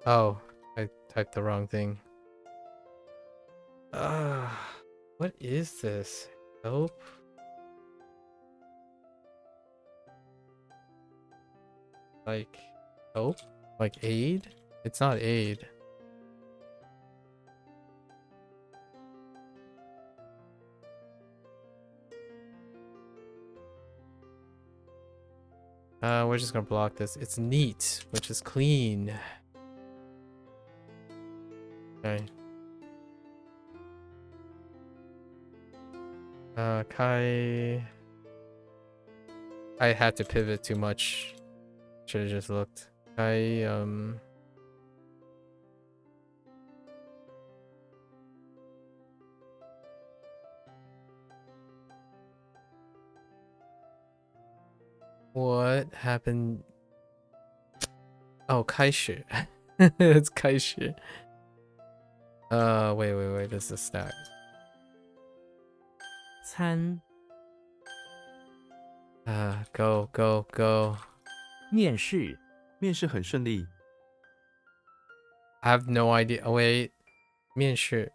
Oh, I typed the wrong thing. What is this? Help? Like help? Like aid? It's not aid. We're just gonna block this. It's neat, which is clean. Okay. Kai. I had to pivot too much. Should have just looked. Kai, what happened? Oh, 开始. It's 开始. Wait. This is a stack. 参 Go. 面试，面试很顺利。 I have no idea. Oh, wait. 面试.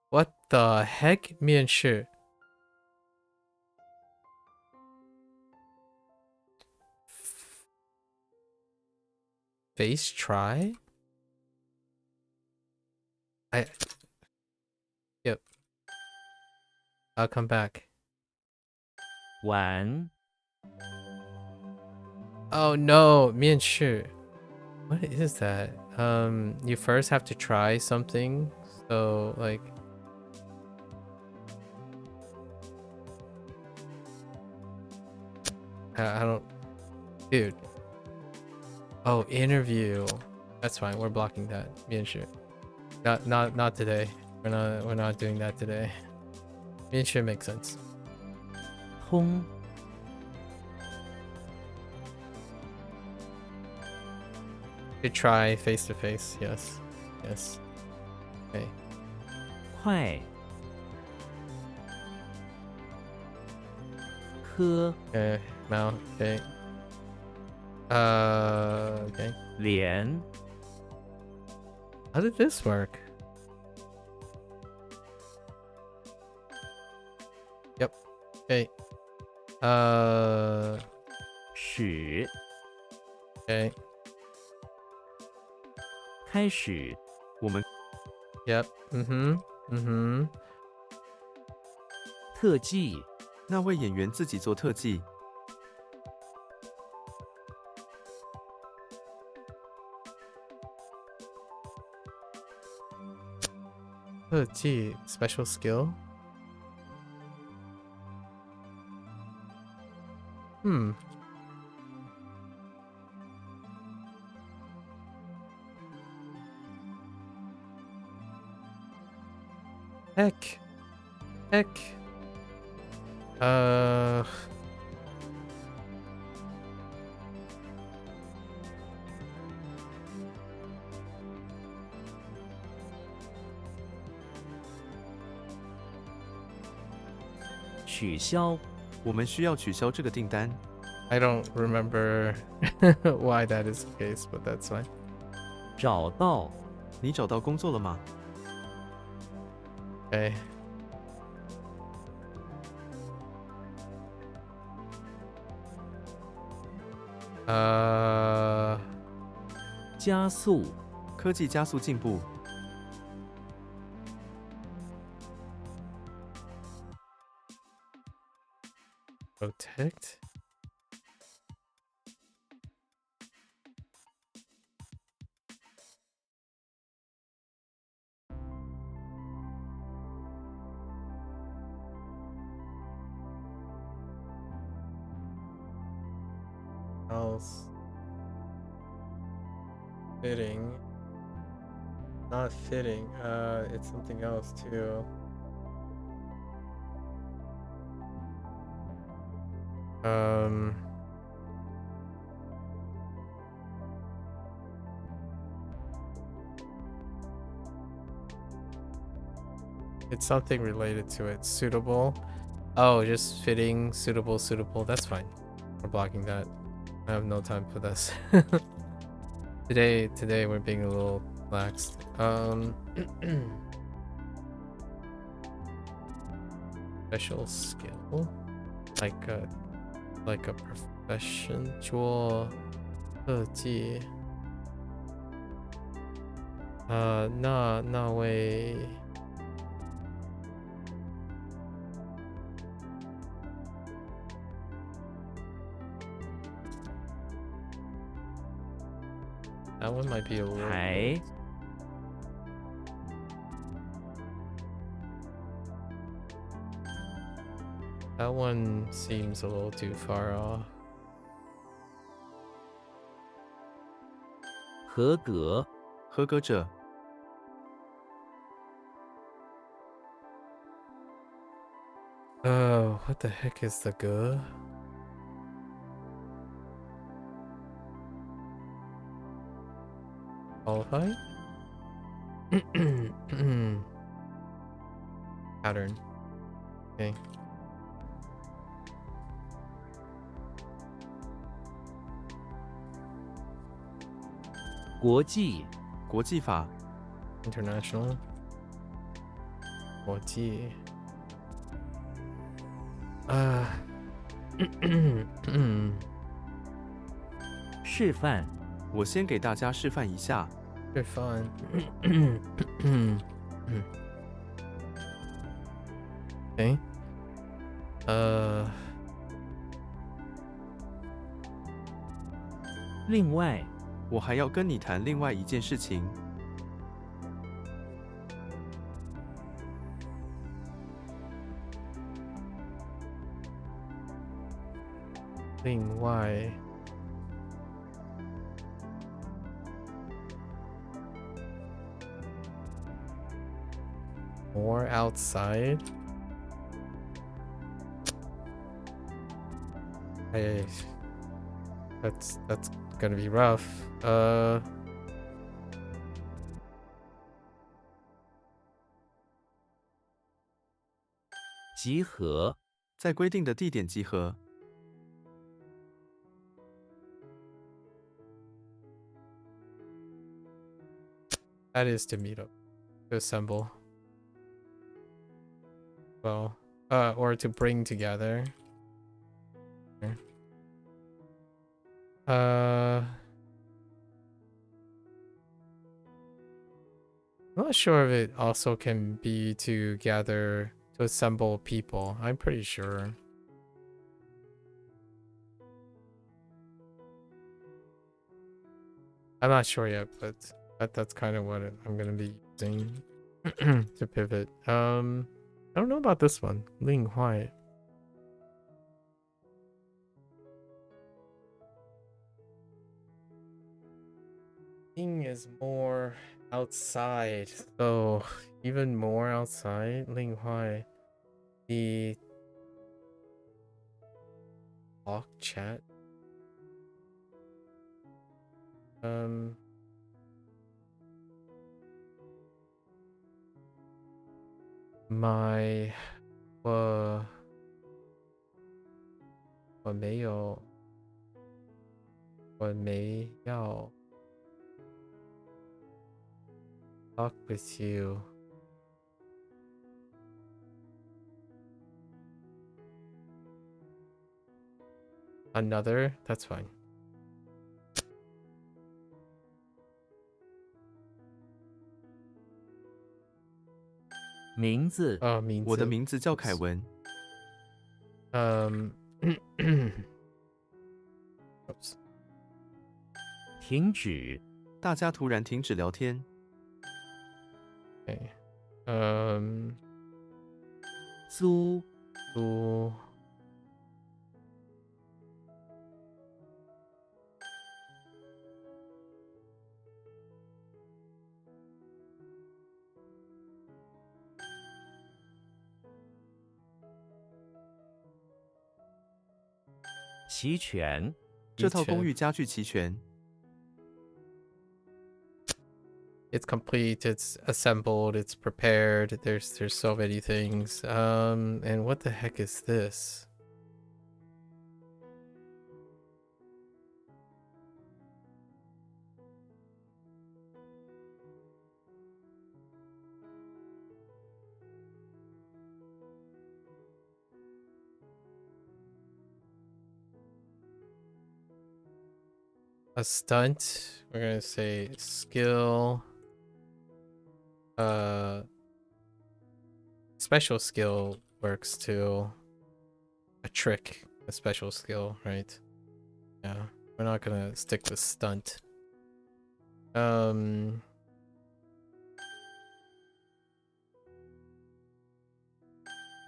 What the heck? 面试. Face try? Yep. I'll come back. 晚 Oh no, 面试. What is that? You first have to try something. So like I don't, dude. Oh, interview. That's fine. We're blocking that. 面试. Not today. We're not doing that today. 面试 makes sense. 通 To try face to face. Yes. Okay. 快，科 Okay. Mount. Okay. Okay. 联 How did this work? Yep. Okay. 始， Okay. 开始，我们 Yep. Mm-hmm. 特技，那位演员自己做特技。特技 special skill. Hmm. Heck. Heck. 取消 我们需要取消这个订单。 I don't remember why that is the case, but that's fine. 找到你找到工作了吗？ Okay. 加速科技加速进步。 protect. Else. Fitting. Not fitting. It's something else too. It's something related to it. Suitable. Oh, just fitting, suitable, suitable. That's fine. We're blocking that. I have no time for this. Today we're being a little laxed. Special skill, like a profession. 做特技。那位。That one might be a little. 台 That one seems a little too far off. 合格合格者。 Oh, what the heck is the good? Qualify? Pattern. Okay. 国际国际法。 International. 国际。示范我先给大家示范一下。 You're fine. Okay. 另外我还要跟你谈另外一件事情。 另外。More outside. Hey, that's gonna be rough. 集合在规定的地点集合。 That is to meet up, to assemble. Well, or to bring together. I'm not sure if it also can be to gather, to assemble people. I'm pretty sure. I'm not sure yet, but that's kind of what I'm gonna be using to pivot. I don't know about this one. 另外 Ing is more outside. So even more outside. Ling Huai. The talk chat. My 我没有 talk with you. Another? That's fine. 名字，名字。我的名字叫凯文。Oops. 停止，大家突然停止聊天。Okay. 租，租齐全，这套公寓家具齐全。It's complete, it's assembled, it's prepared. There's so many things. And what the heck is this? A stunt. We're gonna say skill. Special skill works too. A trick, a special skill, right? Yeah, we're not gonna stick with stunt.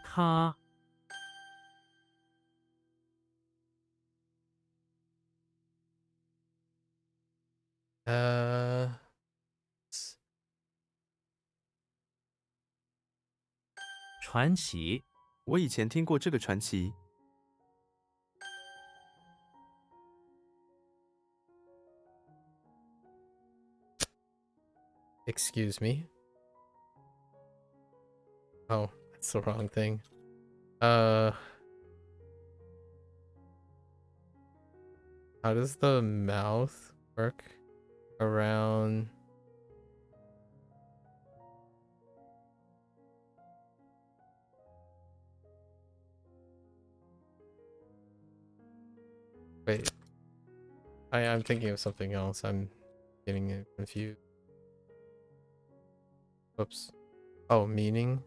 他，传奇，我以前听过这个传奇。Excuse me. Oh, that's the wrong thing. How does the mouth work around? Wait, I'm thinking of something else. I'm getting it confused. Whoops. Oh, meaning?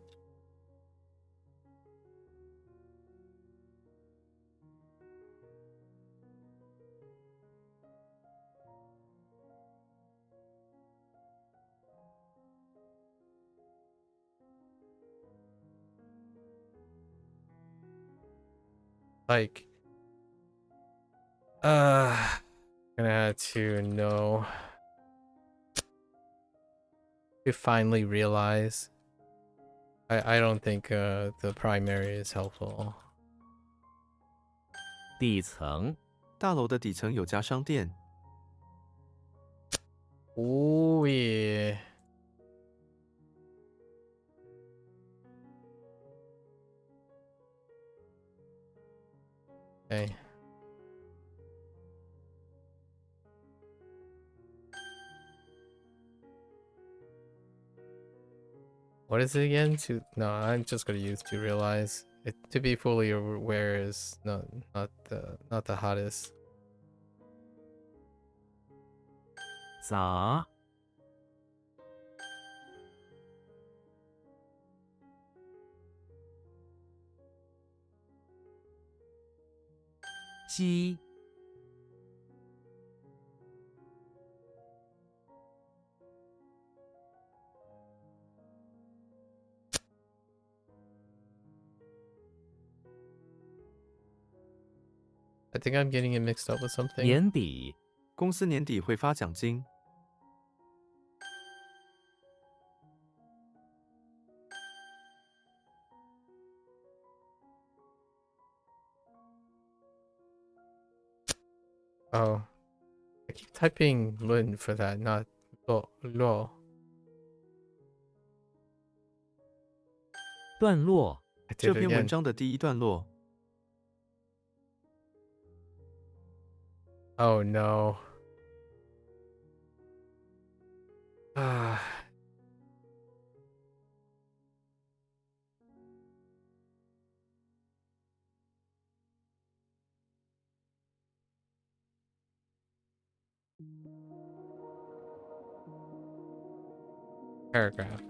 Like, gonna have to know. You finally realize. I don't think the primary is helpful. 底层，大楼的底层有家商店。Ooh, yeah. Okay. What is it again? No, I'm just gonna use to realize. To be fully aware is not the hottest. 杂，鸡，I think I'm getting it mixed up with something. 年底，公司年底会发奖金。Oh, I keep typing Lun for that, not Lo. 段落 I 这 did it 篇文 again. 章的第一段落。Oh no. Ah. Paragraph.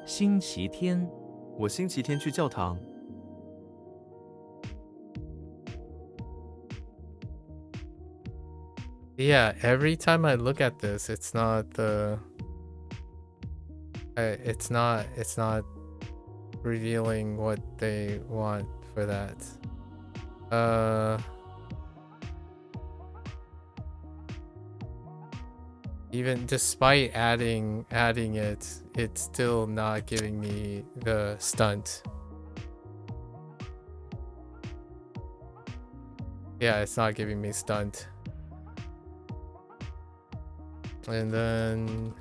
星期天，我星期天去教堂。 Yeah, every time I look at this, it's not the. It's not revealing what they want for that. Even despite adding it, it's still not giving me the stunt. Yeah, it's not giving me stunt. And then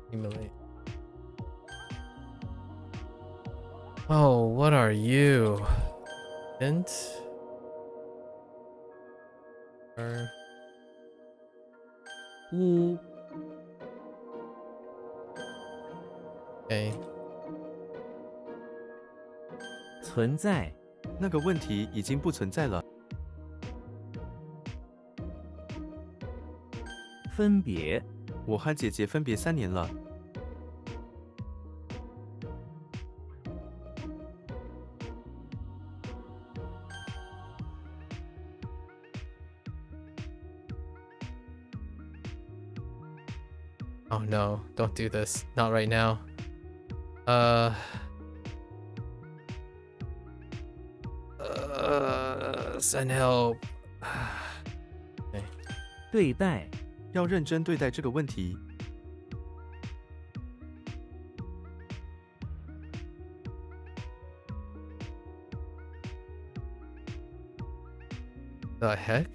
accumulate. Oh, what are you? Int? Or 屋 okay. 存在，那个问题已经不存在了。分别，我和姐姐分别3年了。 Oh no, don't do this. Not right now. Send help. Okay. 对待，要认真对待这个问题。 The heck?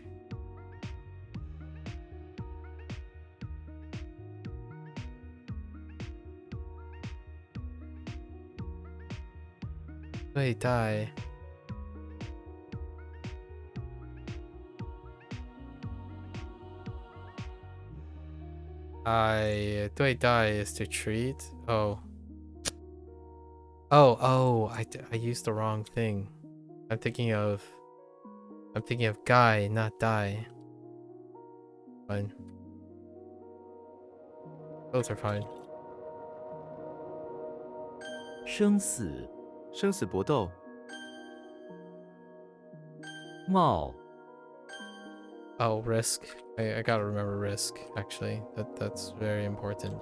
Wait, die. I die is to treat. Oh. I used the wrong thing. I'm thinking of guy, not die. Fine. Those are fine. 生死，生死搏斗。 冒， Oh, risk. I gotta remember risk, actually. That's very important.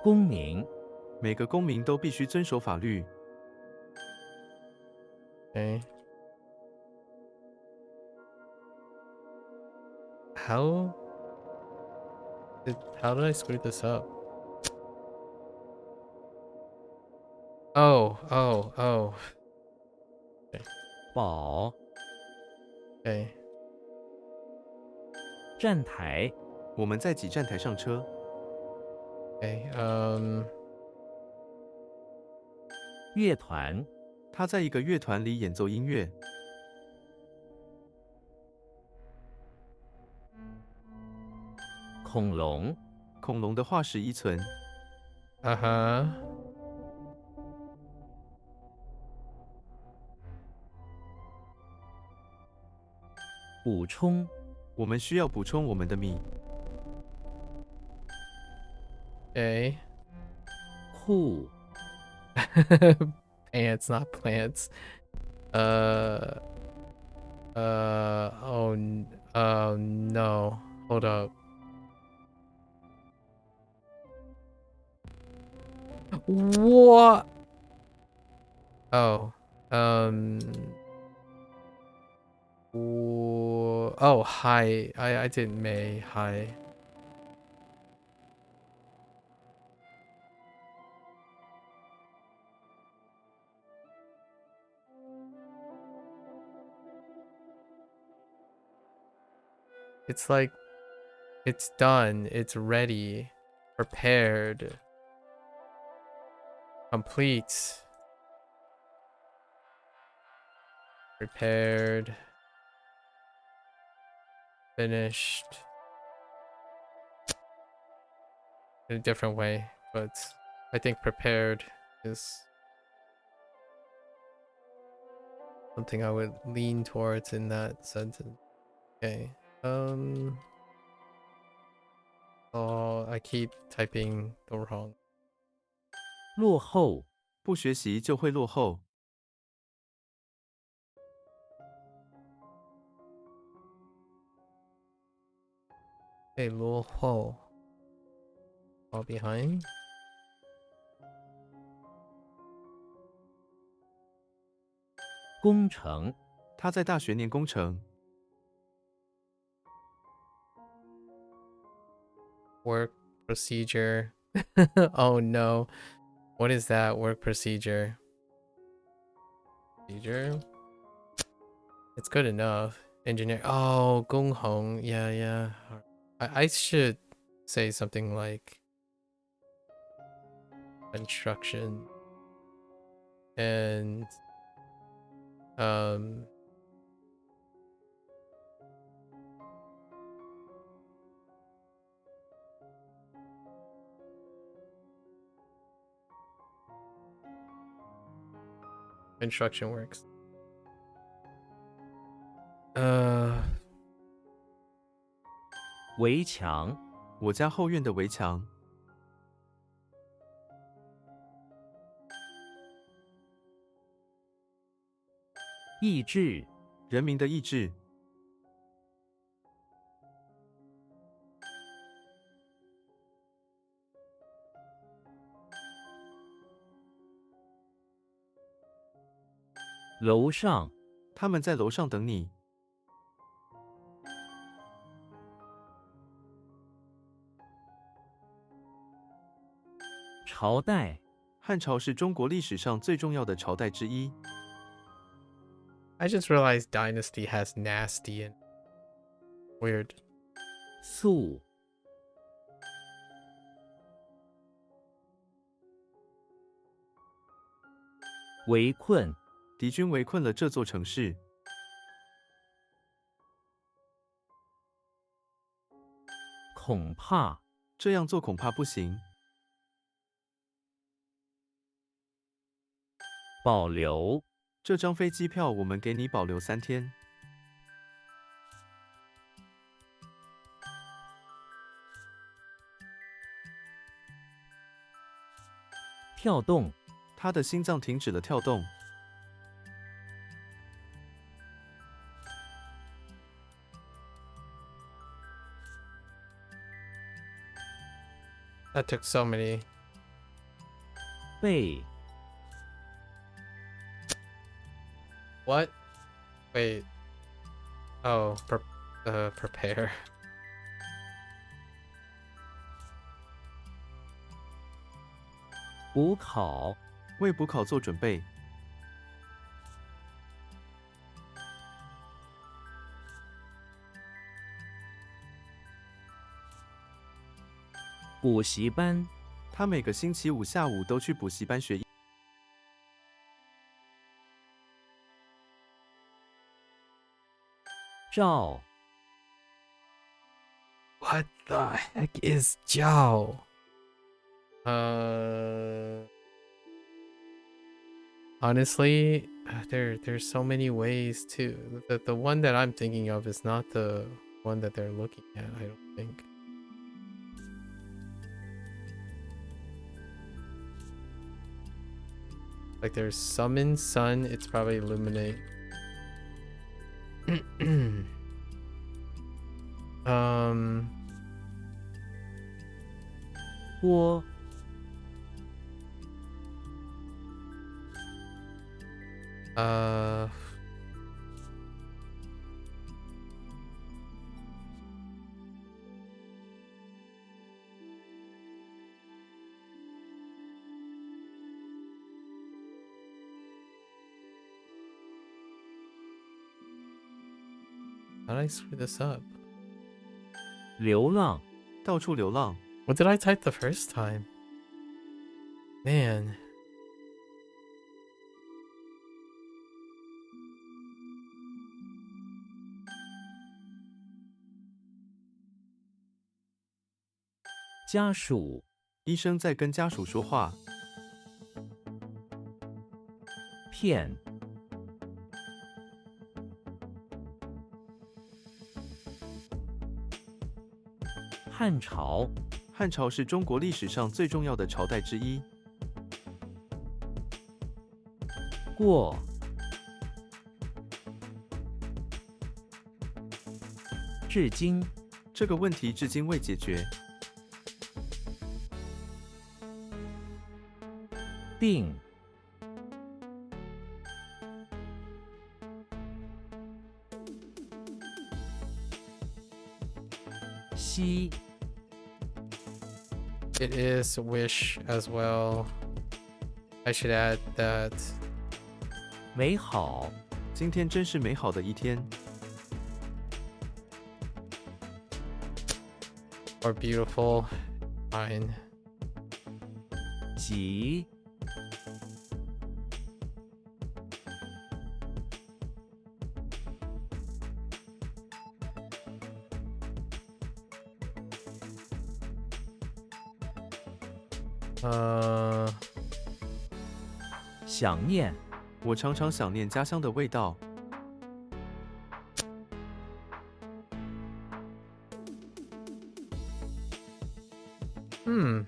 公民，每个公民都必须遵守法律。 Okay. How did I screw this up? Oh. 保， Okay. 站台，我们在几站台上车。 Okay. 乐团，他在一个乐团里演奏音乐。 恐龙，恐龙的化石遗存。 uh-huh. 补充，我们需要补充我们的米。 Okay. 库， Pants, not plants. Oh no. Hold up. What? Oh. Oh, hi. I did May. Hi. It's like it's done. It's ready. Prepared. Complete. Prepared. Finished. In a different way, but I think prepared is something I would lean towards in that sentence. Okay. Oh, I keep typing the wrong. 落后，不学习就会落后。Hey, 落后 fall behind. 工程，他在大学念工程。Work procedure. Oh no. What is that work procedure? Procedure? It's good enough. Engineer. Oh, Gung Hong. Yeah, yeah. I should say something like construction and um construction works. 围墙，我家后院的围墙。意志，人民的意志。楼上，他们在楼上等你。朝代，汉朝是中国历史上最重要的朝代之一。I just realized dynasty has nasty and weird. 速，围困，敌军围困了这座城市。恐怕，这样做恐怕不行。保留，这张飞机票我们给你保留3天。跳动，他的心脏停止了跳动。That took so many. 背， What? Wait. Oh, prepare. 补考，为补考做准备。补习班，他每个星期五下午都去补习班学。照， What the heck is Jiao? Honestly, there's so many ways too. The one that I'm thinking of is not the one that they're looking at, I don't think. Like there's summon, sun, it's probably illuminate. um 波， How did I screw this up? 流浪，到处流浪， What did I type the first time? Man. 家属，医生在跟家属说话，骗，汉朝，汉朝是中国历史上最重要的朝代之一。过，至今，这个问题至今未解决。定，西， It is wish as well. I should add that. 美好，今天真是美好的一天， Or beautiful. Fine. 吉，想念，我常常想念家乡的味道。 Hmm.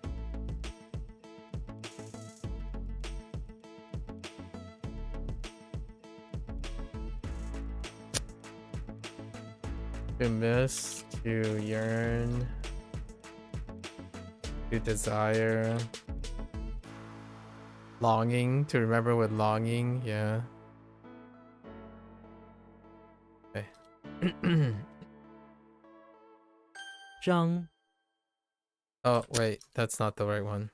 To miss, to yearn, to desire, longing, to remember with longing, yeah. Okay. 张， Oh, wait, that's not the right one.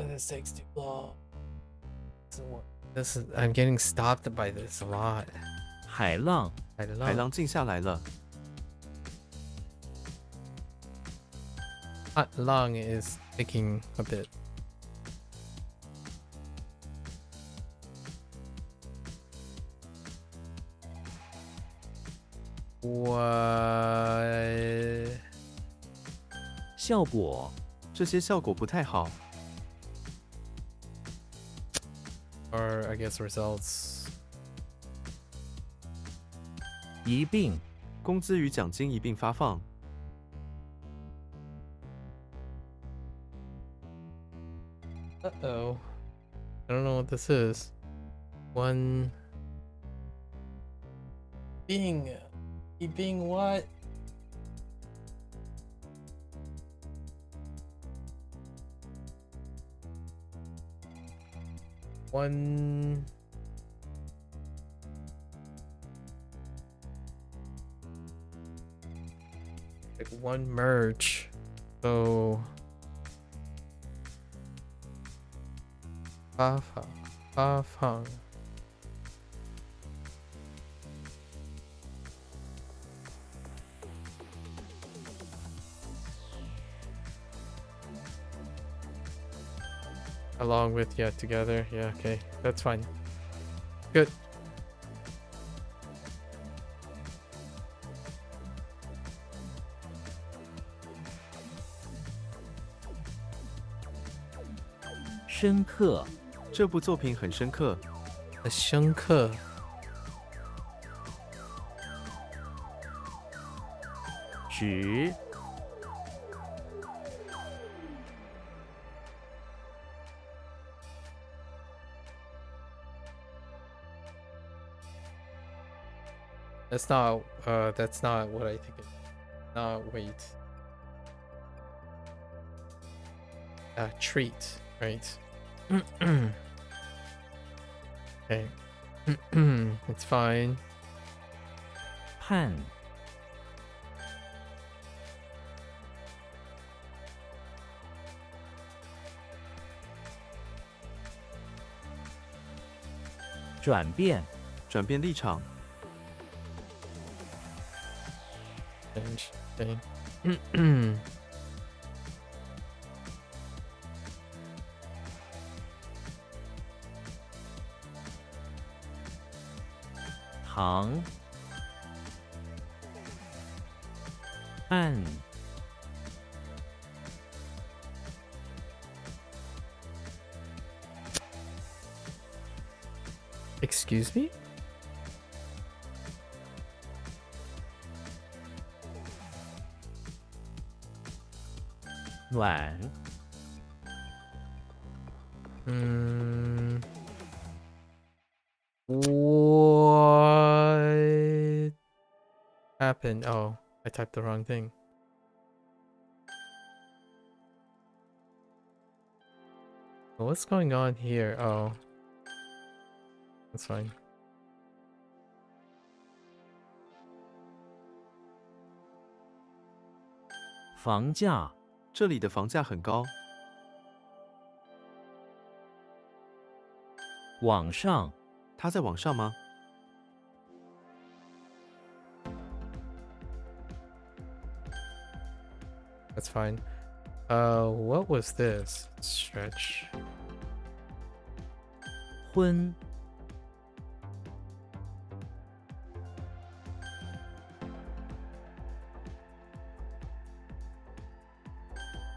This takes too long. This is I'm getting stopped by this a lot. 海浪，海浪。海浪静下来了， Hot lung is taking a bit. What? 效果，这些效果不太好。 Or I guess results. 一并，工资与奖金一并发放， Uh-oh. I don't know what this is. One being what? One like one merge. So 发放 along with, yeah, together, yeah, okay, that's fine. Good. “深刻”，这部作品很深刻，深刻，值， that's not what I think it is. Not wait. Treat, right? Okay. It's fine. 盼，转变，转变立场， Change. Okay. 唐，暗， Excuse me? 暖， What happened? Oh, I typed the wrong thing. What's going on here? Oh, that's fine. 房价，这里的房价很高， 网上， 它在网上吗？ That's fine. What was this? Stretch. 婚，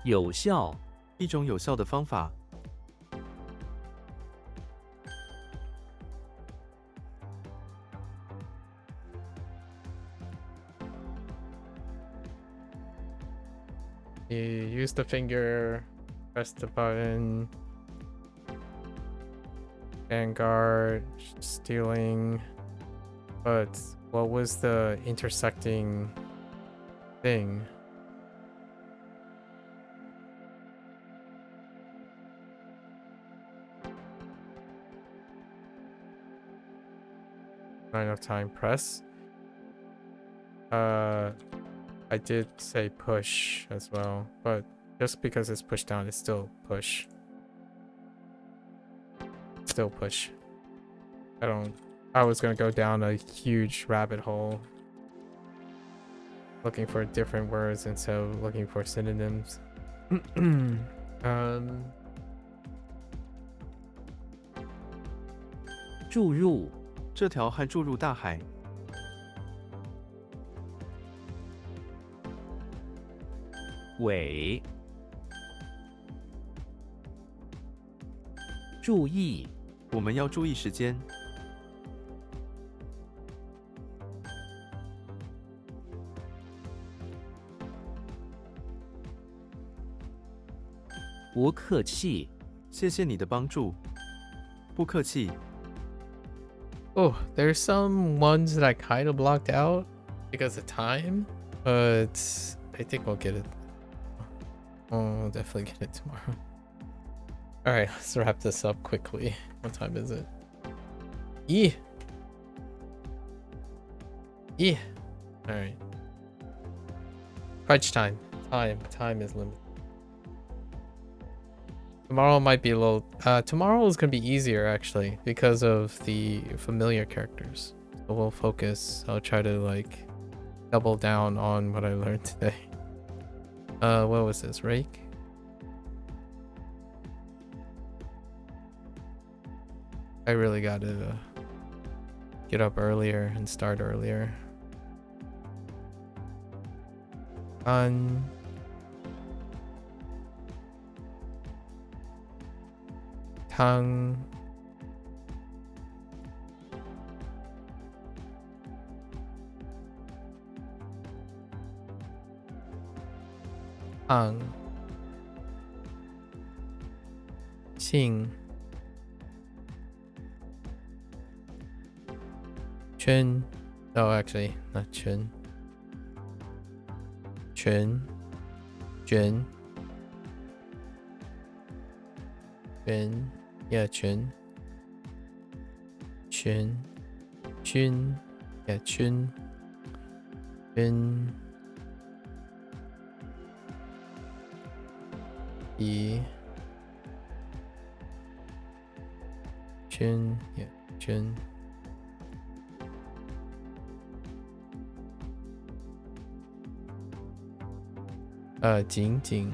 有效，一种有效的方法， You use the finger, press the button. Vanguard, stealing. But what was the intersecting thing? Not enough time. Press. I did say push as well, but just because it's pushed down, it's still push. Still push. I was gonna go down a huge rabbit hole looking for different words instead of looking for synonyms. 注入，这条汉注入大海， 尾，注意，我们要注意时间， 不客气，谢谢你的帮助，不客气。 Oh, there's some ones that I kind of blocked out because of time, but I think we'll get it. Oh, we'll definitely get it tomorrow. All right, let's wrap this up quickly. What time is it? Yeah. Yeah. All right. Crunch time. Time is limited. Tomorrow might be a little... tomorrow is going to be easier, actually, because of the familiar characters. So we'll focus. I'll try to, like, double down on what I learned today. What was this? Rake? I really got to get up earlier and start earlier. Tongue. Tongue. Xing. Chun. Oh, actually, not Chun. Chun. Jun. Chun. Yeah, Chun. Chun. Chun. Yeah, Chun. Chun. Yi. Chun. Yeah, 君仅仅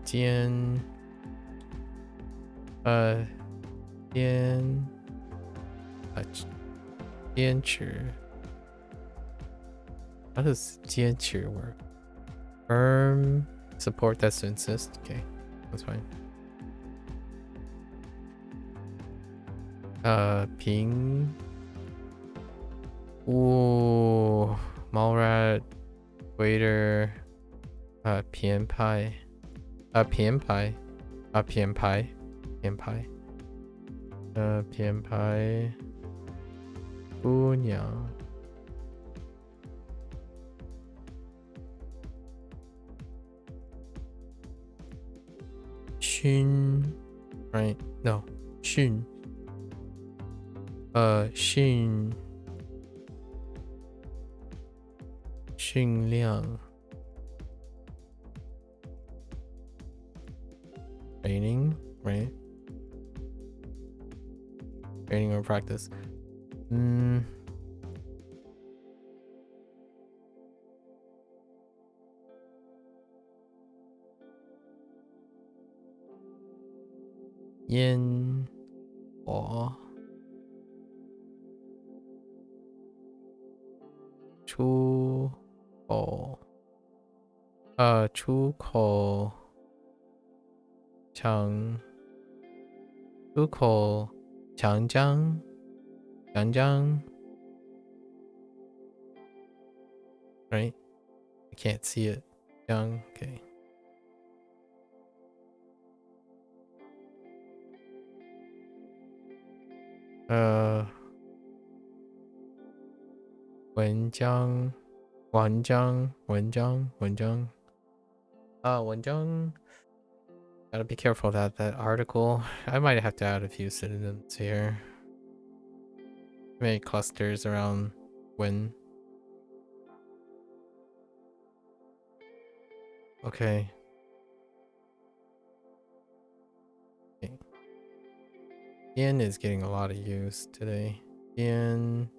坚坚持 How does 坚持 work? Firm support, that's to insist. Okay, that's fine. 平 Ooh, Mallrat waiter 偏派偏派偏派偏派姑娘训 right no 训训练 training right training or practice 烟火出口出口长江 right I can't see it young okay 文章 gotta be careful that article I might have to add a few synonyms here make clusters around when okay Ian is getting a lot of use today Ian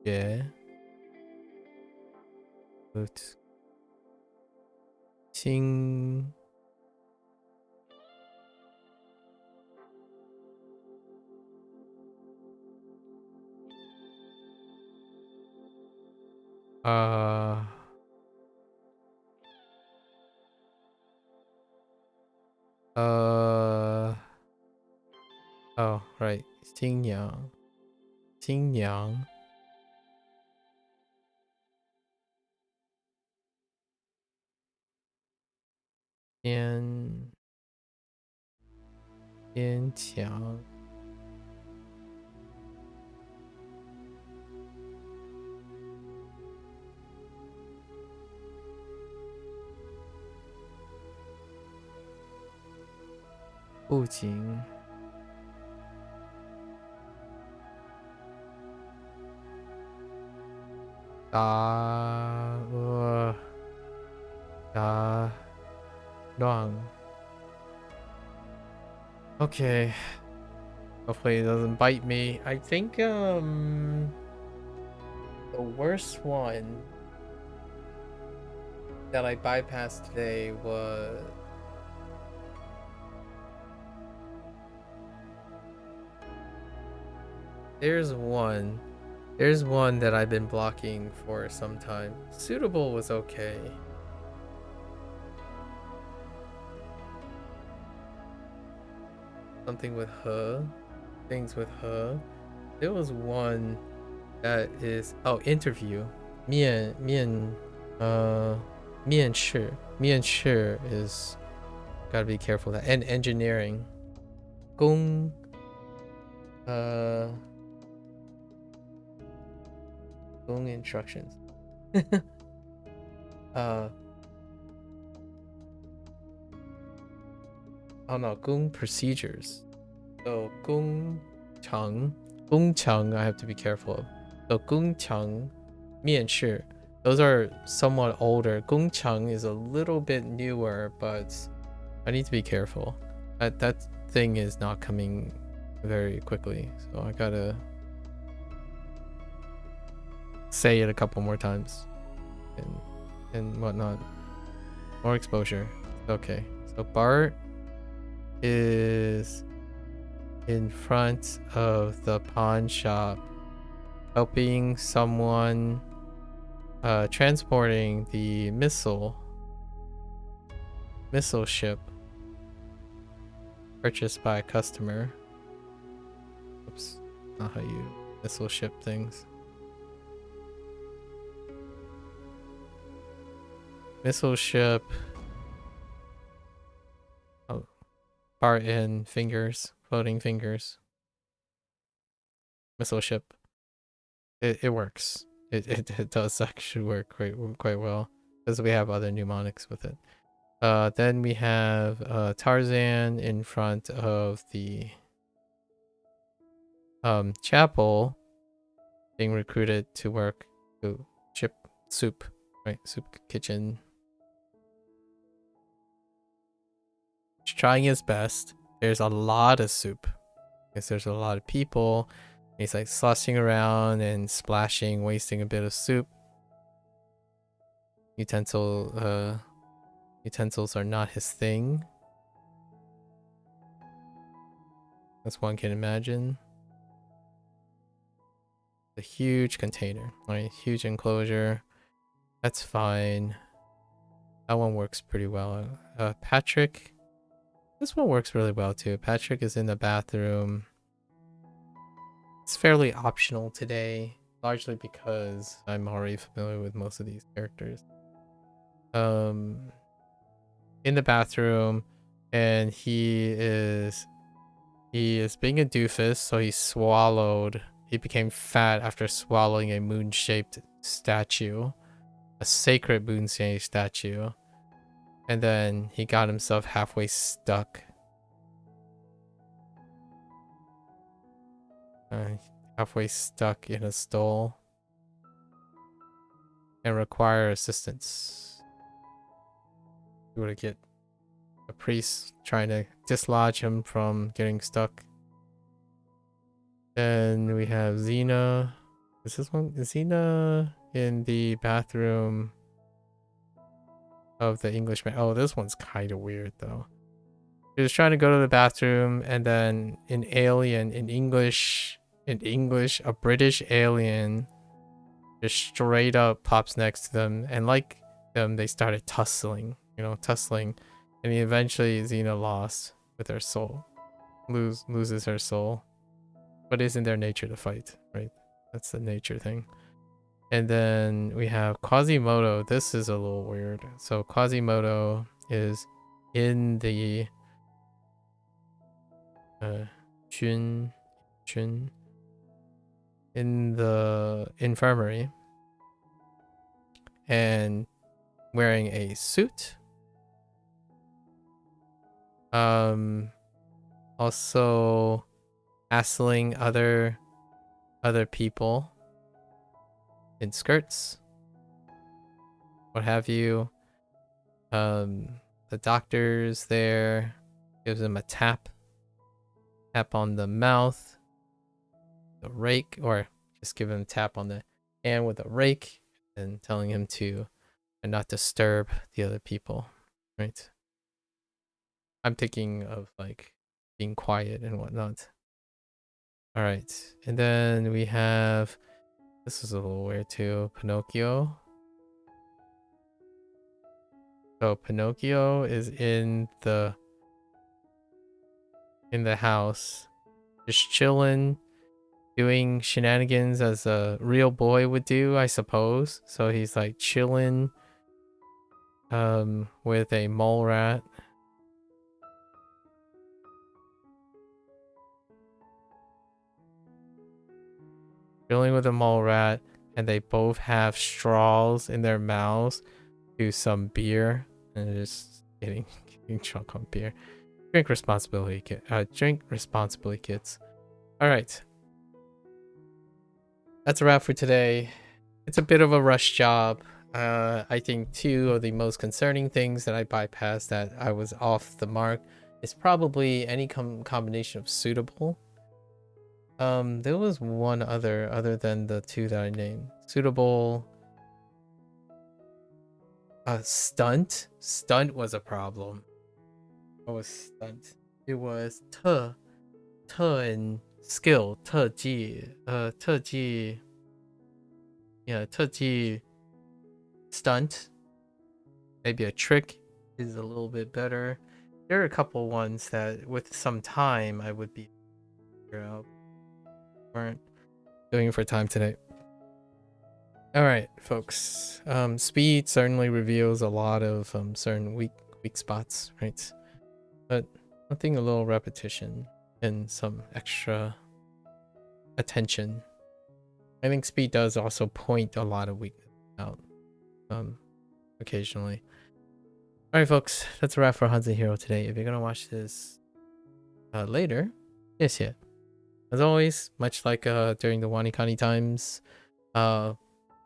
yeah Boot 新oh right 新娘坚强不仅打乱 okay hopefully it doesn't bite me I think the worst one that I bypassed today was there's one that I've been blocking for some time. Suitable was okay. Something with her. Things with her. There was one that is interview. 面试is gotta be careful that and engineering. 工instructions. Oh no, 工 procedures. So 工程 I have to be careful of. So 工程面试 Those are somewhat older. Gongchang is a little bit newer, but I need to be careful. That thing is not coming very quickly, so I gotta say it a couple more times and whatnot. More exposure. Okay, so Bart is in front of the pawn shop helping someone transporting the missile ship purchased by a customer. Oops, not how you missile ship things. Missile ship. Oh, part in fingers, floating fingers. Missile ship. It works. It does actually work quite well because we have other mnemonics with it. Then we have Tarzan in front of the chapel, being recruited to work to ship soup, right? Soup kitchen. He's trying his best. There's a lot of soup because there's a lot of people. He's like sloshing around and splashing, wasting a bit of soup. Utensils are not his thing, as one can imagine. A huge container, right? Huge enclosure. That's fine. That one works pretty well. Patrick. This one works really well too. Patrick is in the bathroom. It's fairly optional today, largely because I'm already familiar with most of these characters. In the bathroom, and he is being a doofus, so he became fat after swallowing a moon-shaped statue, a sacred moon-shaped statue, and then he got himself halfway stuck. Halfway stuck in a stall and require assistance. You would get a priest trying to dislodge him from getting stuck. Then we have Xena. Is this one? Is Xena in the bathroom of the Englishman? Oh, this one's kind of weird though. He was trying to go to the bathroom, and then an alien in English, a British alien just straight up pops next to them, and like them, they started tussling, and eventually Xena lost with her soul, loses her soul, but it's in their nature to fight, right? That's the nature thing. And then we have Quasimodo. This is a little weird. So Quasimodo is in the in the infirmary and wearing a suit. Also hassling other people in skirts, what have you. The doctor's there, gives him a tap on the mouth, the rake, or just give him a tap on the hand with a rake, and telling him to not disturb the other people, right? I'm thinking of like being quiet and whatnot. All right, and then we have, this is a little weird too, Pinocchio. So Pinocchio is in the house, just chilling, doing shenanigans as a real boy would do, I suppose. So he's like chilling with a mole rat. Chilling with a mole rat, and they both have straws in their mouths to some beer, and they're just getting drunk on beer. Drink responsibly, kids. All right, that's a wrap for today. It's a bit of a rush job. I think two of the most concerning things that I bypassed that I was off the mark is probably any combination of suitable. There was one other than the two that I named. Suitable. Stunt. Stunt was a problem. What was stunt? It was 特 and skill 特技特技 yeah 特技 stunt. Maybe a trick is a little bit better. There are a couple ones that with some time I would be figure out. Weren't doing it for time today. All right, folks. Speed certainly reveals a lot of certain weak spots, right? But I think a little repetition and some extra attention. I think speed does also point a lot of weakness out occasionally. All right, folks, that's a wrap for HanziHero today. If you're gonna watch this later, yes, yeah. As always, much like during the Wanikani times, I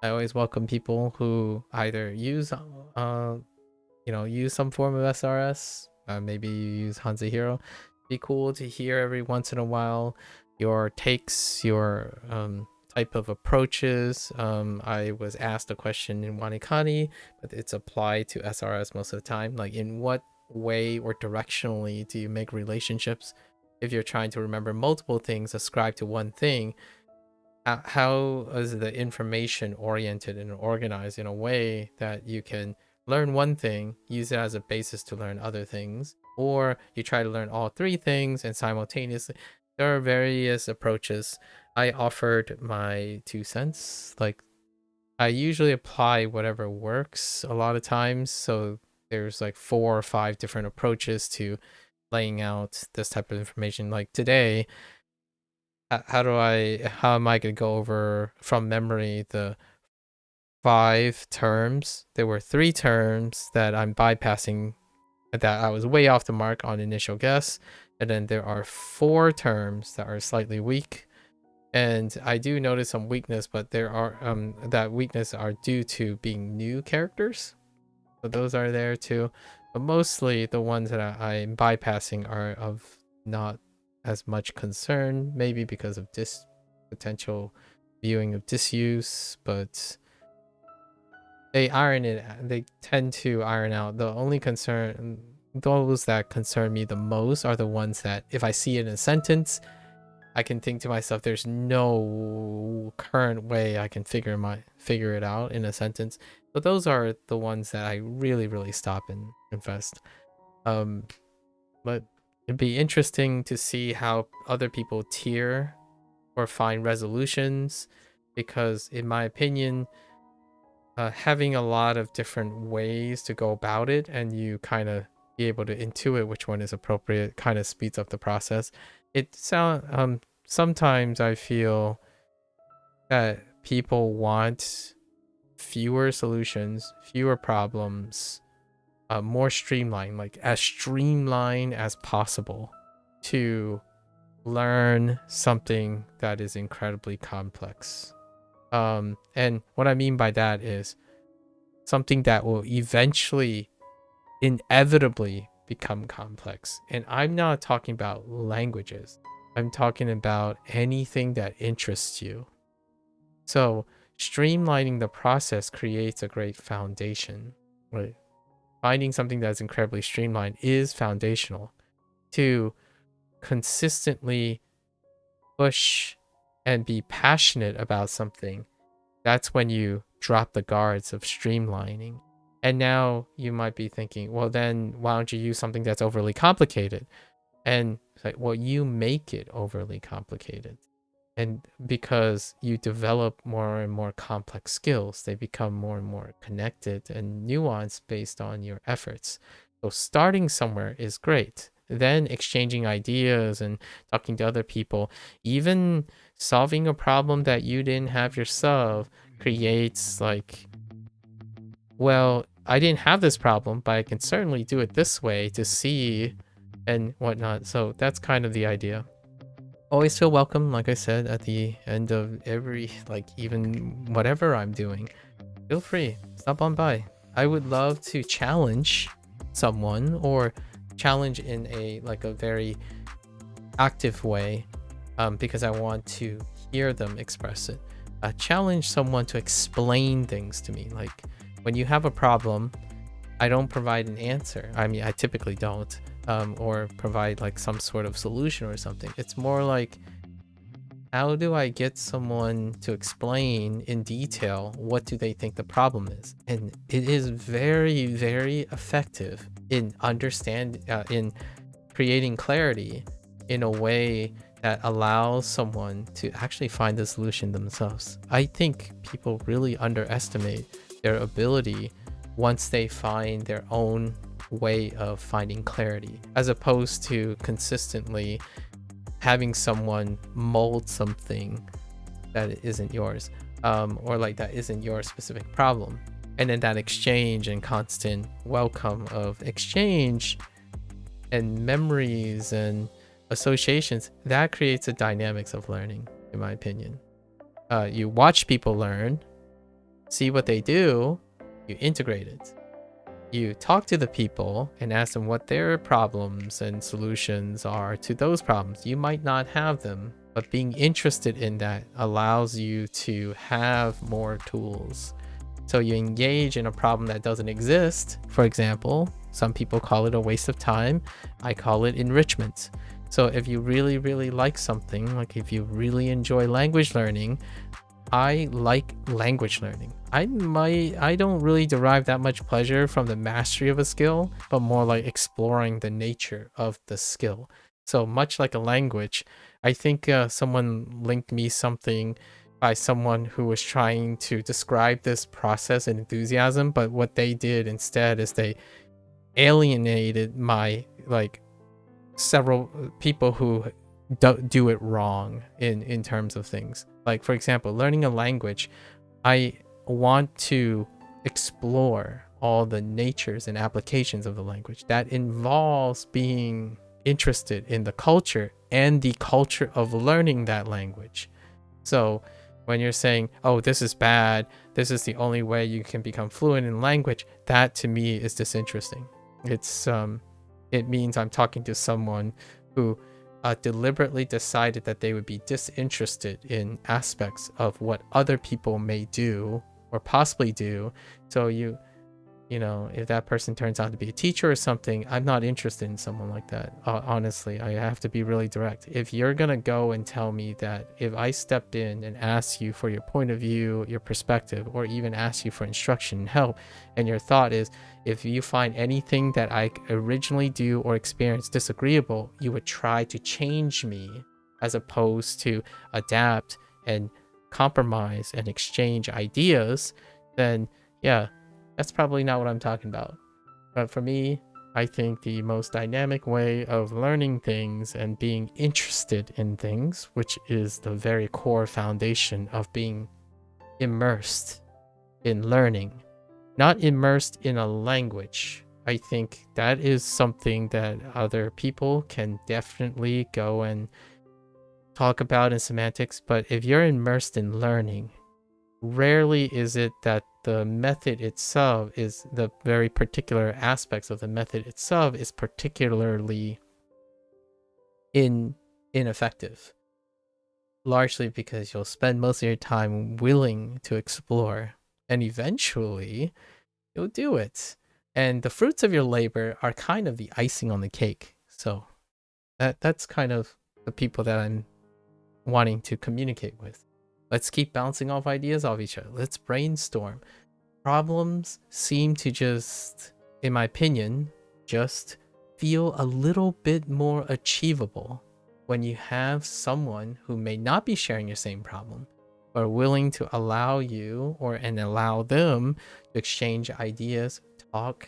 always welcome people who either use use some form of SRS. Maybe you use HanziHero. Be cool to hear every once in a while your takes, your type of approaches. I was asked a question in Wanikani, but it's applied to SRS most of the time. Like, in what way or directionally do you make relationships? If you're trying to remember multiple things ascribed to one thing, how is the information oriented and organized in a way that you can learn one thing, use it as a basis to learn other things, or you try to learn all three things and simultaneously? There are various approaches. I offered my 2 cents. Like, I usually apply whatever works a lot of times, so there's like 4 or 5 different approaches to laying out this type of information. Like today, how am I going to go over from memory the 5 terms? There were 3 terms that I'm bypassing, that I was way off the mark on initial guess, and then there are 4 terms that are slightly weak, and I do notice some weakness, but there are that weakness are due to being new characters, so those are there too. But mostly the ones that I'm bypassing are of not as much concern, maybe because of potential viewing of disuse, but they tend to iron out. The only concern, those that concern me the most, are the ones that if I see it in a sentence, I can think to myself, there's no current way I can figure it out in a sentence. But those are the ones that I really stop and invest. But it'd be interesting to see how other people tier or find resolutions, because in my opinion, having a lot of different ways to go about it and you kind of be able to intuit which one is appropriate kind of speeds up the process. Sometimes I feel that people want fewer solutions, fewer problems, more streamlined, like as streamlined as possible to learn something that is incredibly complex. And what I mean by that is something that will eventually, inevitably become complex. And I'm not talking about languages. I'm talking about anything that interests you. So streamlining the process creates a great foundation, right? Finding something that's incredibly streamlined is foundational. To consistently push and be passionate about something, that's when you drop the guards of streamlining. And now you might be thinking, well, then why don't you use something that's overly complicated? And it's like, well, you make it overly complicated. And because you develop more and more complex skills, they become more and more connected and nuanced based on your efforts. So starting somewhere is great. Then exchanging ideas and talking to other people, even solving a problem that you didn't have yourself, creates like, well, I didn't have this problem, but I can certainly do it this way to see and whatnot. So that's kind of the idea. always feel welcome, like I said, at the end of every, like, even whatever I'm doing. Feel free, stop on by. I would love to challenge someone, or challenge in a very active way, because I want to hear them express it. Challenge someone to explain things to me. Like, when you have a problem, I don't provide an answer. I mean, I typically don't, or provide like some sort of solution or something. It's more like, how do I get someone to explain in detail what do they think the problem is? And it is very, very effective in in creating clarity in a way that allows someone to actually find the solution themselves. I think people really underestimate their ability once they find their own way of finding clarity, as opposed to consistently having someone mold something that isn't yours, or like that isn't your specific problem. And then that exchange and constant welcome of exchange and memories and associations, that creates the dynamics of learning, in my opinion. You watch people learn, see what they do, you integrate it. You talk to the people and ask them what their problems and solutions are to those problems. You might not have them, but being interested in that allows you to have more tools. So you engage in a problem that doesn't exist. For example, some people call it a waste of time. I call it enrichment. So if you really, really like something, like if you really enjoy language learning, I like language learning. I don't really derive that much pleasure from the mastery of a skill, but more like exploring the nature of the skill. So much like a language, I think someone linked me something by someone who was trying to describe this process and enthusiasm, but what they did instead is they alienated my several people who do it wrong in terms of things. Like, for example, learning a language, I want to explore all the natures and applications of the language. That involves being interested in the culture and the culture of learning that language. So when you're saying, oh, this is bad, this is the only way you can become fluent in language, that to me is disinteresting. It means I'm talking to someone who deliberately decided that they would be disinterested in aspects of what other people may do or possibly do. So you know, if that person turns out to be a teacher or something, I'm not interested in someone like that. Honestly, I have to be really direct. If you're gonna go and tell me that if I stepped in and asked you for your point of view, your perspective, or even ask you for instruction and help, and your thought is, if you find anything that I originally do or experience disagreeable, you would try to change me as opposed to adapt and compromise and exchange ideas, then yeah, that's probably not what I'm talking about. But for me, I think the most dynamic way of learning things and being interested in things, which is the very core foundation of being immersed in learning, not immersed in a language. I think that is something that other people can definitely go and talk about in semantics. But if you're immersed in learning, rarely is it that the method itself is the very particular aspects of the method itself is particularly ineffective, largely because you'll spend most of your time willing to explore, and eventually you'll do it, and the fruits of your labor are kind of the icing on the cake. So that's kind of the people that I'm wanting to communicate with. Let's keep bouncing off ideas off each other. Let's brainstorm. Problems seem to just, in my opinion, just feel a little bit more achievable when you have someone who may not be sharing your same problem, but are willing to allow you and allow them to exchange ideas, talk,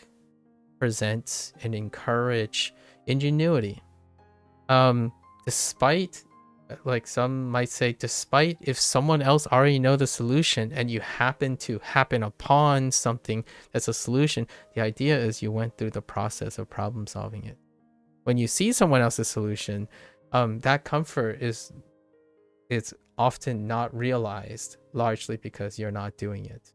present, and encourage ingenuity. Despite, like some might say, despite if someone else already know the solution and you happen upon something that's a solution, the idea is you went through the process of problem solving it. When you see someone else's solution, that comfort is it's often not realized, largely because you're not doing it.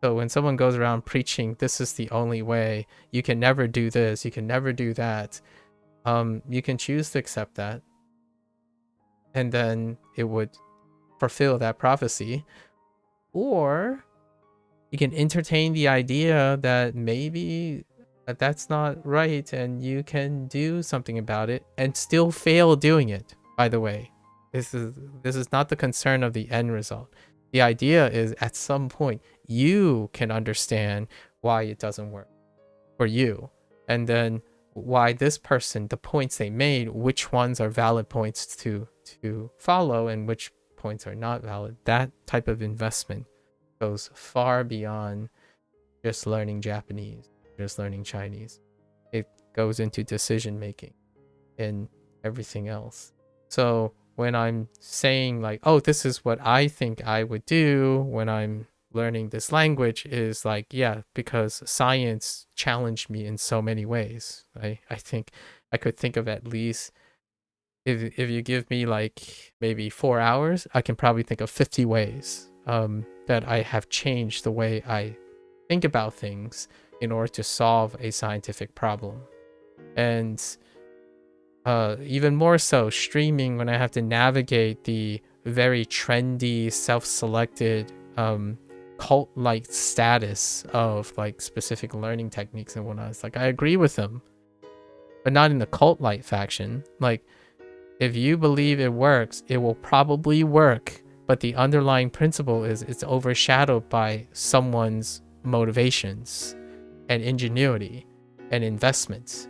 So when someone goes around preaching, this is the only way, you can never do this, you can never do that, you can choose to accept that, and then it would fulfill that prophecy. Or you can entertain the idea that maybe that's not right and you can do something about it and still fail doing it. By the way, this is not the concern of the end result. The idea is at some point you can understand why it doesn't work for you, and then why this person, the points they made, which ones are valid points to follow and which points are not valid. That type of investment goes far beyond just learning Japanese, just learning Chinese. It goes into decision making and everything else. So when I'm saying like, oh, this is what I think I would do when I'm learning this language, is like, yeah, because science challenged me in so many ways. I think I could think of at least, if you give me like maybe 4 hours, I can probably think of 50 ways that I have changed the way I think about things in order to solve a scientific problem. And even more so, streaming, when I have to navigate the very trendy, self-selected, cult-like status of like specific learning techniques and whatnot. It's like, I agree with them, but not in the cult-like faction. Like, if you believe it works, it will probably work, but the underlying principle is it's overshadowed by someone's motivations and ingenuity and investments.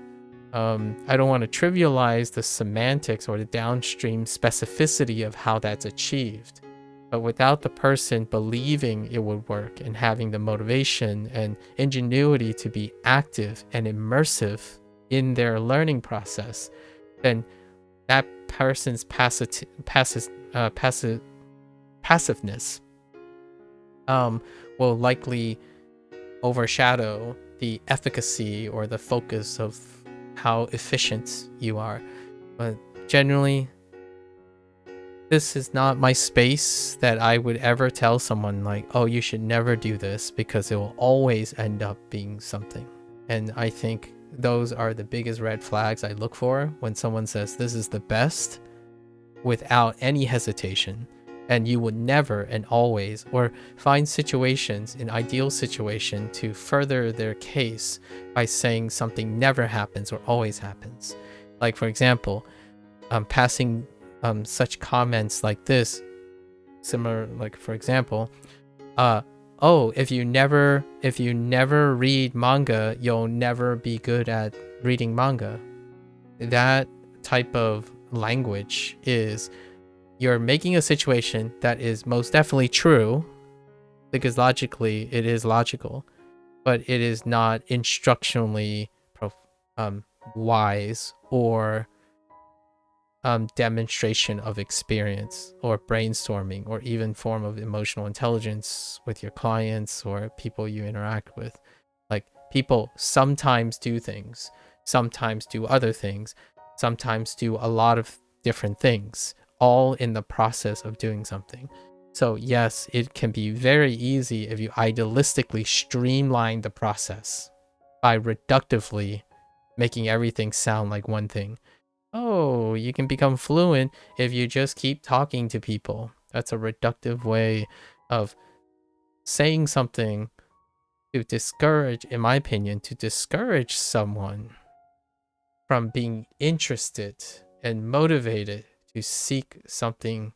I don't want to trivialize the semantics or the downstream specificity of how that's achieved, but without the person believing it would work and having the motivation and ingenuity to be active and immersive in their learning process, then that person's passiveness will likely overshadow the efficacy or the focus of how efficient you are. But generally, this is not my space that I would ever tell someone like, oh, you should never do this, because it will always end up being something. And I think those are the biggest red flags I look for when someone says this is the best without any hesitation. And you would never and always, or find situations, an ideal situation, to further their case by saying something never happens or always happens. Like, for example, passing such comments like this, similar, like, for example, oh, if you never read manga, you'll never be good at reading manga. That type of language is, you're making a situation that is most definitely true, because logically it is logical, but it is not instructionally wise or demonstration of experience or brainstorming or even form of emotional intelligence with your clients or people you interact with. Like, people sometimes do things, sometimes do other things, sometimes do a lot of different things, all in the process of doing something. So yes, it can be very easy if you idealistically streamline the process by reductively making everything sound like one thing. Oh, you can become fluent if you just keep talking to people. That's a reductive way of saying something to discourage, in my opinion, to discourage someone from being interested and motivated to seek something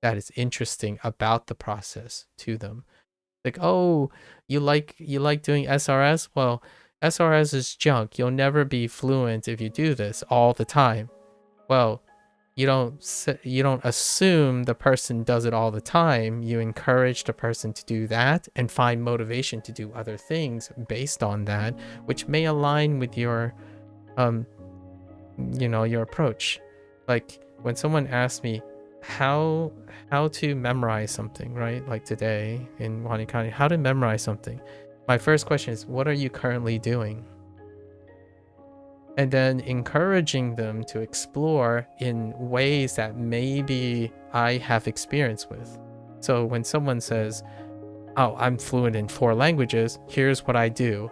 that is interesting about the process to them. Like, oh, you like doing SRS? Well, SRS is junk. You'll never be fluent if you do this all the time. Well, you don't assume the person does it all the time. You encourage the person to do that and find motivation to do other things based on that, which may align with your your approach. Like, when someone asks me how to memorize something, right? Like today in Wanikani, how to memorize something. My first question is, what are you currently doing? and then encouraging them to explore in ways that maybe I have experience with. So when someone says, oh, I'm fluent in 4 languages, here's what I do,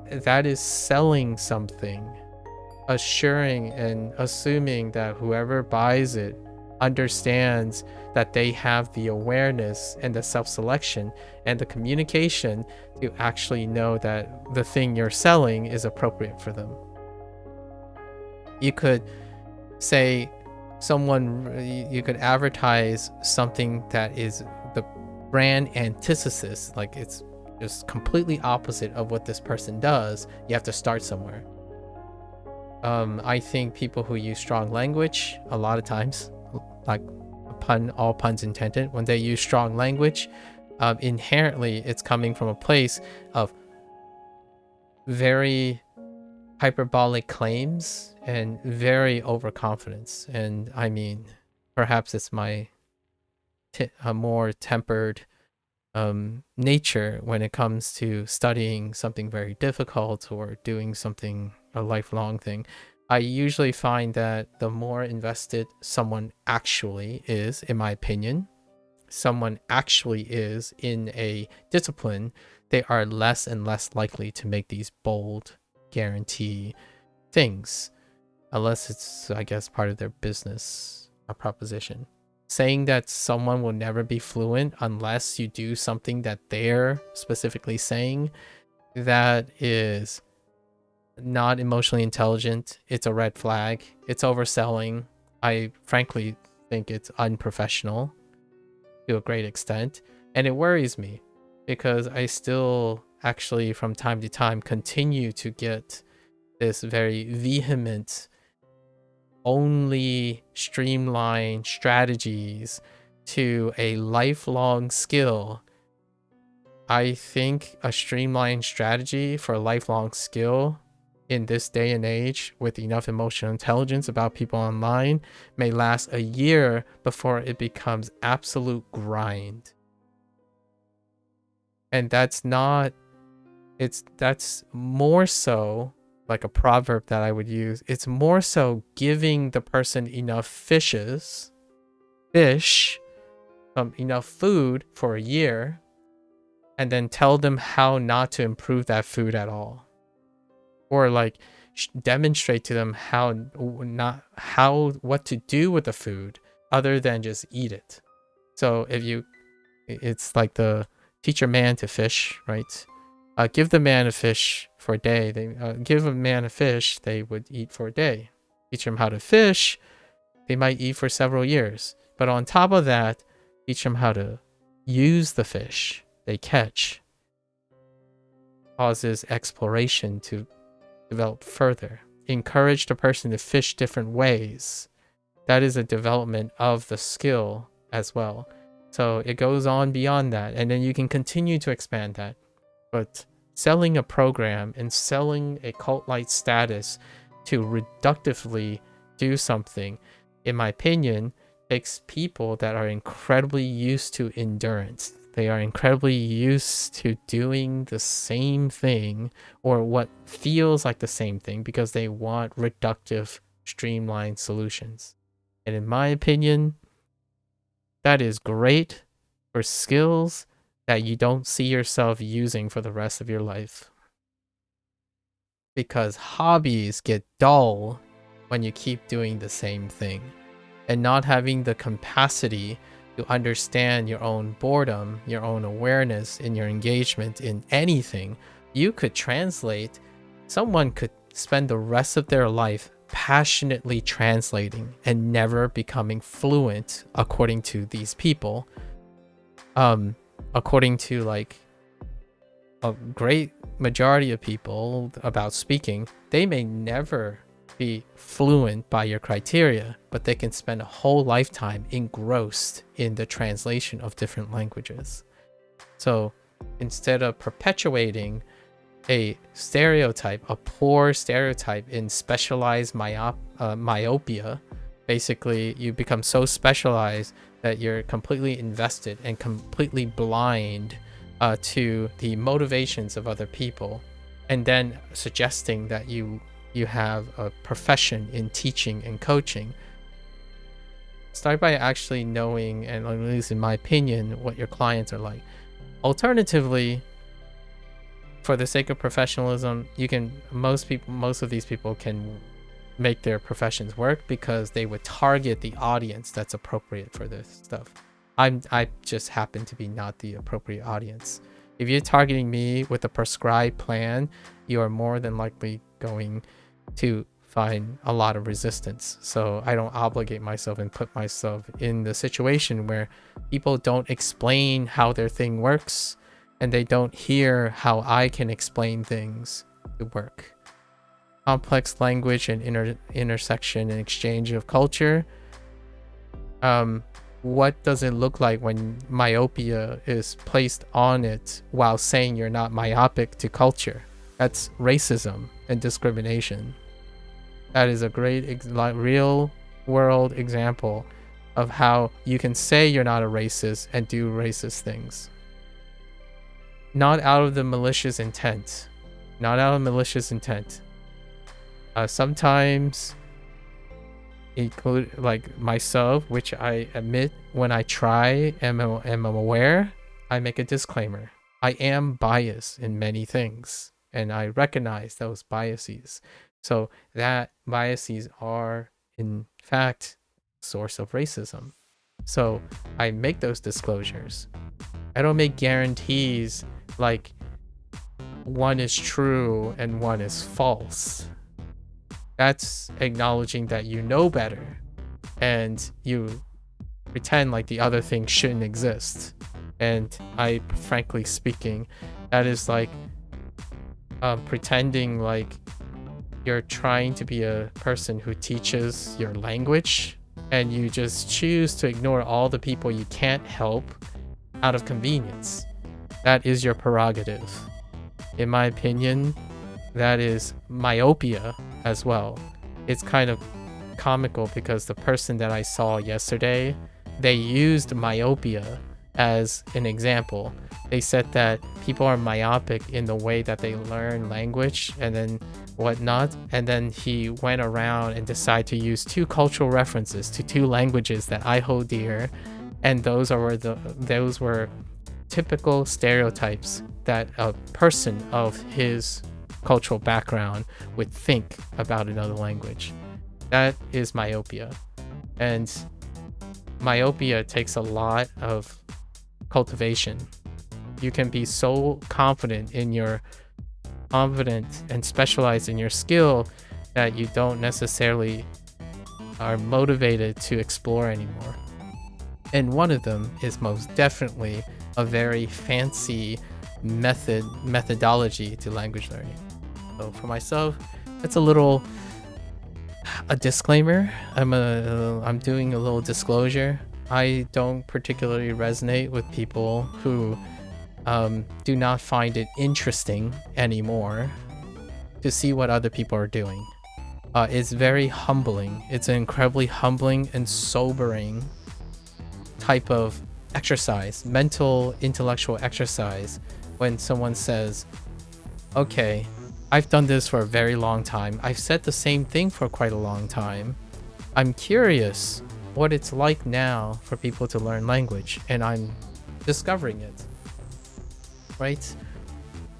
that is selling something, assuring and assuming that whoever buys it understands that they have the awareness and the self-selection and the communication to actually know that the thing you're selling is appropriate for them. You could say you could advertise something that is the brand antithesis, like it's just completely opposite of what this person does. You have to start somewhere. I think people who use strong language, a lot of times, like all puns intended, when they use strong language, inherently it's coming from a place of very hyperbolic claims and very overconfidence. And I mean, perhaps it's my a more tempered nature when it comes to studying something very difficult or doing something a lifelong thing. I usually find that the more invested someone actually is, in my opinion, someone actually is in a discipline, they are less and less likely to make these bold guarantee things, unless it's, I guess, part of their business proposition. Saying that someone will never be fluent unless you do something that they're specifically saying, that is not emotionally intelligent. It's a red flag. It's overselling. I frankly think it's unprofessional to a great extent, and it worries me because I still actually from time to time continue to get this very vehement only streamline strategies to a lifelong skill. I think a streamlined strategy for a lifelong skill in this day and age with enough emotional intelligence about people online may last a year before it becomes absolute grind. And that's more so like a proverb that I would use. It's more so giving the person enough enough food for a year, and then tell them how not to improve that food at all. Or like demonstrate to them what to do with the food other than just eat it. So it's like the teach a man to fish, right? Give the man a fish for a day. Give a man a fish, they would eat for a day. Teach them how to fish, they might eat for several years. But on top of that, teach them how to use the fish they catch. Causes exploration to develop further. Encourage the person to fish different ways. That is a development of the skill as well. So it goes on beyond that, and then you can continue to expand that. But selling a program and selling a cult-like status to reductively do something, in my opinion, takes people that are incredibly used to endurance. They are incredibly used to doing the same thing or what feels like the same thing because they want reductive, streamlined solutions. And in my opinion, that is great for skills that you don't see yourself using for the rest of your life. Because hobbies get dull when you keep doing the same thing. And not having the capacity to understand your own boredom, your own awareness in your engagement in anything, someone could spend the rest of their life passionately translating and never becoming fluent, according to these people. According to like a great majority of people about speaking, they may never be fluent by your criteria, but they can spend a whole lifetime engrossed in the translation of different languages. So instead of perpetuating a stereotype, a poor stereotype in specialized myopia, basically you become so specialized that you're completely invested and completely blind to the motivations of other people. and then suggesting that you have a profession in teaching and coaching. Start by actually knowing, and at least in my opinion, what your clients are like. Alternatively, for the sake of professionalism, you can most of these people can make their professions work because they would target the audience that's appropriate for this stuff. I just happen to be not the appropriate audience. If you're targeting me with a prescribed plan, you are more than likely going to find a lot of resistance. So I don't obligate myself and put myself in the situation where people don't explain how their thing works, and they don't hear how I can explain things to work. Complex language and intersection and exchange of culture. What does it look like when myopia is placed on it while saying you're not myopic to culture? That's racism and discrimination. That is a great real world example of how you can say you're not a racist and do racist things. Not out of the malicious intent. Not out of malicious intent. Sometimes, include like myself, which I admit when I try and am aware, I make a disclaimer. I am biased in many things, and I recognize those biases. So that biases are, in fact, source of racism. So I make those disclosures. I don't make guarantees like one is true and one is false. That's acknowledging that you know better and you pretend like the other thing shouldn't exist. And I, frankly speaking, that is like pretending like you're trying to be a person who teaches your language and you just choose to ignore all the people you can't help out of convenience. That is your prerogative. In my opinion, that is myopia as well. It's kind of comical because the person that I saw yesterday, they used myopia as an example. They said that people are myopic in the way that they learn language and then whatnot, and then he went around and decided to use two cultural references to two languages that I hold dear, and those were typical stereotypes that a person of his cultural background would think about another language. That is myopia, and myopia takes a lot of cultivation. You can be so confident and specialized in your skill that you don't necessarily are motivated to explore anymore. And one of them is most definitely a very fancy methodology to language learning. So for myself, that's a disclaimer. I'm doing a little disclosure. I don't particularly resonate with people who do not find it interesting anymore to see what other people are doing. It's very humbling. It's an incredibly humbling and sobering type of exercise, mental, intellectual exercise, when someone says, okay, I've done this for a very long time. I've said the same thing for quite a long time. I'm curious what it's like now for people to learn language, and I'm discovering it. Right?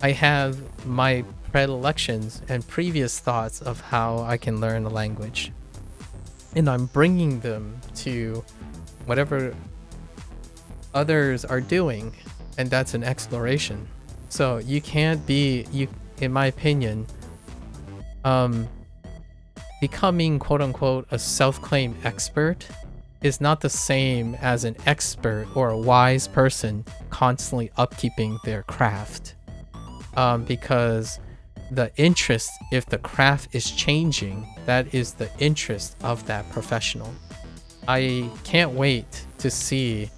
I have my predilections and previous thoughts of how I can learn a language, and I'm bringing them to whatever others are doing, and that's an exploration. So you can't be, in my opinion, becoming quote-unquote a self-claimed expert is not the same as an expert or a wise person constantly upkeeping their craft. Because the interest, if the craft is changing, that is the interest of that professional. I can't wait to see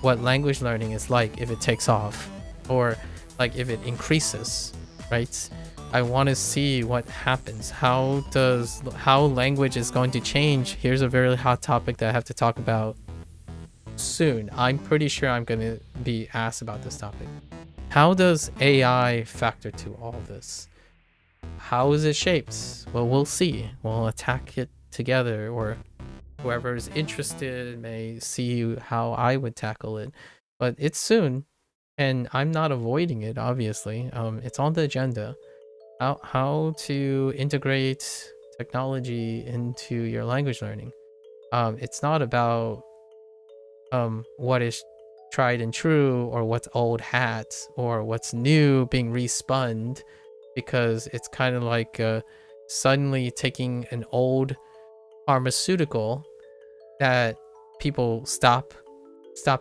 what language learning is like if it takes off, or like if it increases, right? I want to see what happens. How language is going to change. Here's a very hot topic that I have to talk about soon. I'm pretty sure I'm going to be asked about this topic. How does AI factor to all this? How is it shaped? Well, we'll see. We'll attack it together, or whoever's interested may see how I would tackle it. But it's soon, and I'm not avoiding it, obviously. It's on the agenda. How to integrate technology into your language learning. It's not about what is tried and true, or what's old hat, or what's new being respun, because it's kind of like suddenly taking an old pharmaceutical that people stop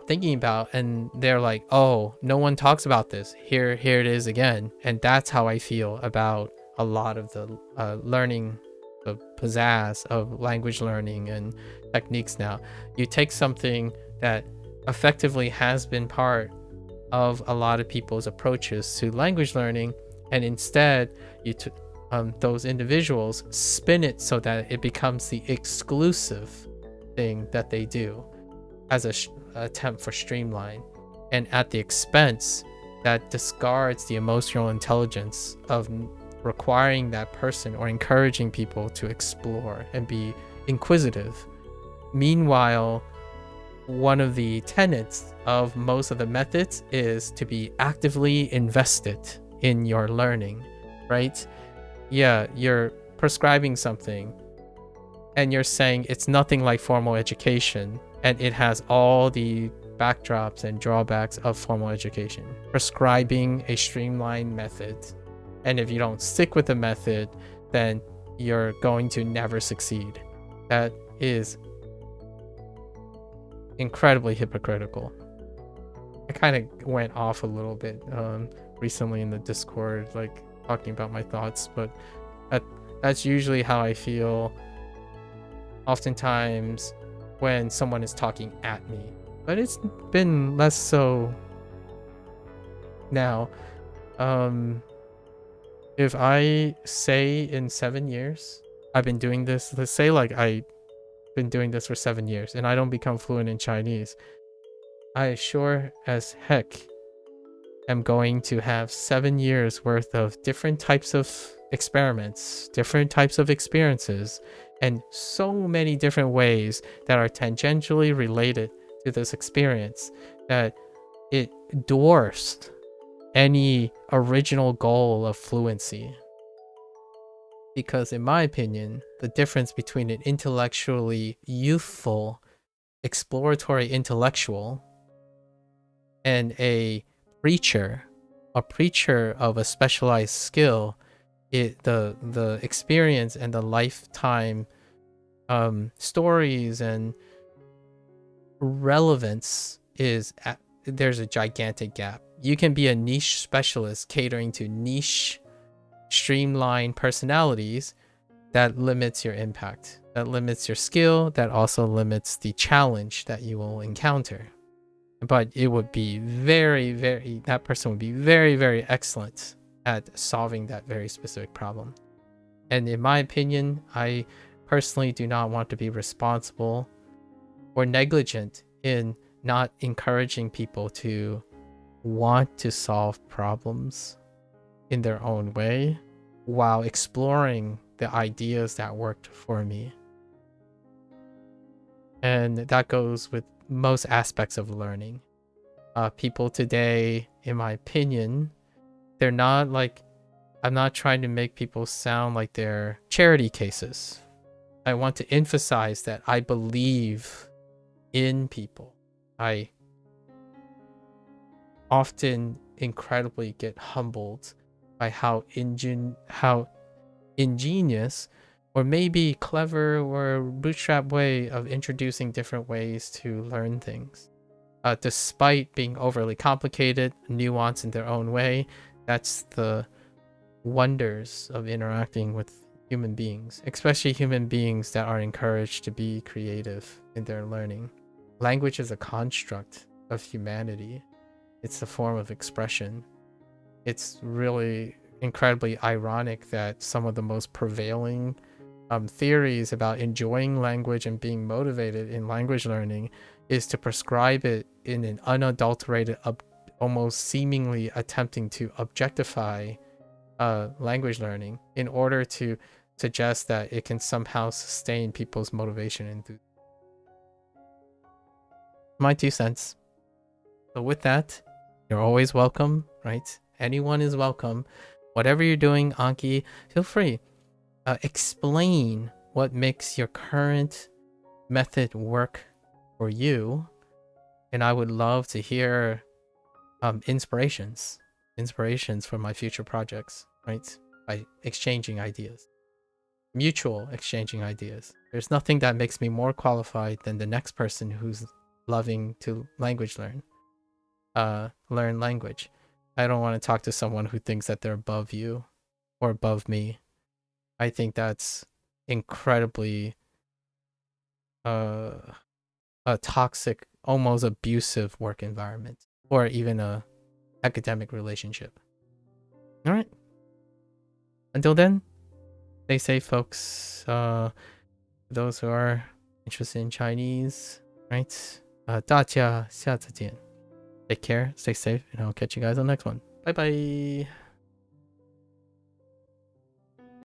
thinking about, and they're like, oh, no one talks about this, here it is again. And that's how I feel about a lot of the learning, the pizzazz of language learning and techniques now. You take something that effectively has been part of a lot of people's approaches to language learning, and instead you those individuals spin it so that it becomes the exclusive thing that they do as a attempt for streamline, and at the expense that discards the emotional intelligence of requiring that person or encouraging people to explore and be inquisitive. Meanwhile, one of the tenets of most of the methods is to be actively invested in your learning, right? Yeah, you're prescribing something and you're saying it's nothing like formal education, and it has all the backdrops and drawbacks of formal education. Prescribing a streamlined method, and if you don't stick with the method, then you're going to never succeed. That is incredibly hypocritical. I kind of went off a little bit recently in the Discord, like talking about my thoughts, but that's usually how I feel oftentimes when someone is talking at me. But it's been less so now. If I say in 7 years I've been doing this, let's say like I've been doing this for 7 years and I don't become fluent in Chinese, I sure as heck am going to have 7 years worth of different types of experiments, different types of experiences, and so many different ways that are tangentially related to this experience that it dwarfs any original goal of fluency. Because in my opinion, the difference between an intellectually youthful, exploratory intellectual and a preacher of a specialized skill, the experience and the lifetime stories and relevance there's a gigantic gap. You can be a niche specialist catering to niche streamlined personalities. That limits your impact, that limits your skill, that also limits the challenge that you will encounter. But it would be that person would be very, very excellent at solving that very specific problem. And in my opinion, I personally do not want to be responsible or negligent in not encouraging people to want to solve problems in their own way while exploring the ideas that worked for me. And that goes with most aspects of learning. People today, in my opinion, they're not like, I'm not trying to make people sound like they're charity cases. I want to emphasize that I believe in people. I often incredibly get humbled by how ingenious or maybe clever or bootstrap way of introducing different ways to learn things. Despite being overly complicated, nuanced in their own way, that's the wonders of interacting with human beings, especially human beings that are encouraged to be creative in their learning. Language is a construct of humanity. It's a form of expression. It's really incredibly ironic that some of the most prevailing theories about enjoying language and being motivated in language learning is to prescribe it in an unadulterated, almost seemingly attempting to objectify language learning in order to suggest that it can somehow sustain people's motivation and enthusiasm. My 2 cents. So with that, you're always welcome, right? Anyone is welcome. Whatever you're doing, Anki, feel free. Explain what makes your current method work for you, and I would love to hear inspirations for my future projects, right? By exchanging ideas, mutual exchanging ideas. There's nothing that makes me more qualified than the next person who's loving to learn language. I don't want to talk to someone who thinks that they're above you or above me. I think that's incredibly a toxic, almost abusive work environment, or even a academic relationship. All right. Until then, stay safe, folks. Those who are interested in Chinese, right? 大家下次见. Take care, stay safe, and I'll catch you guys on the next one. Bye bye.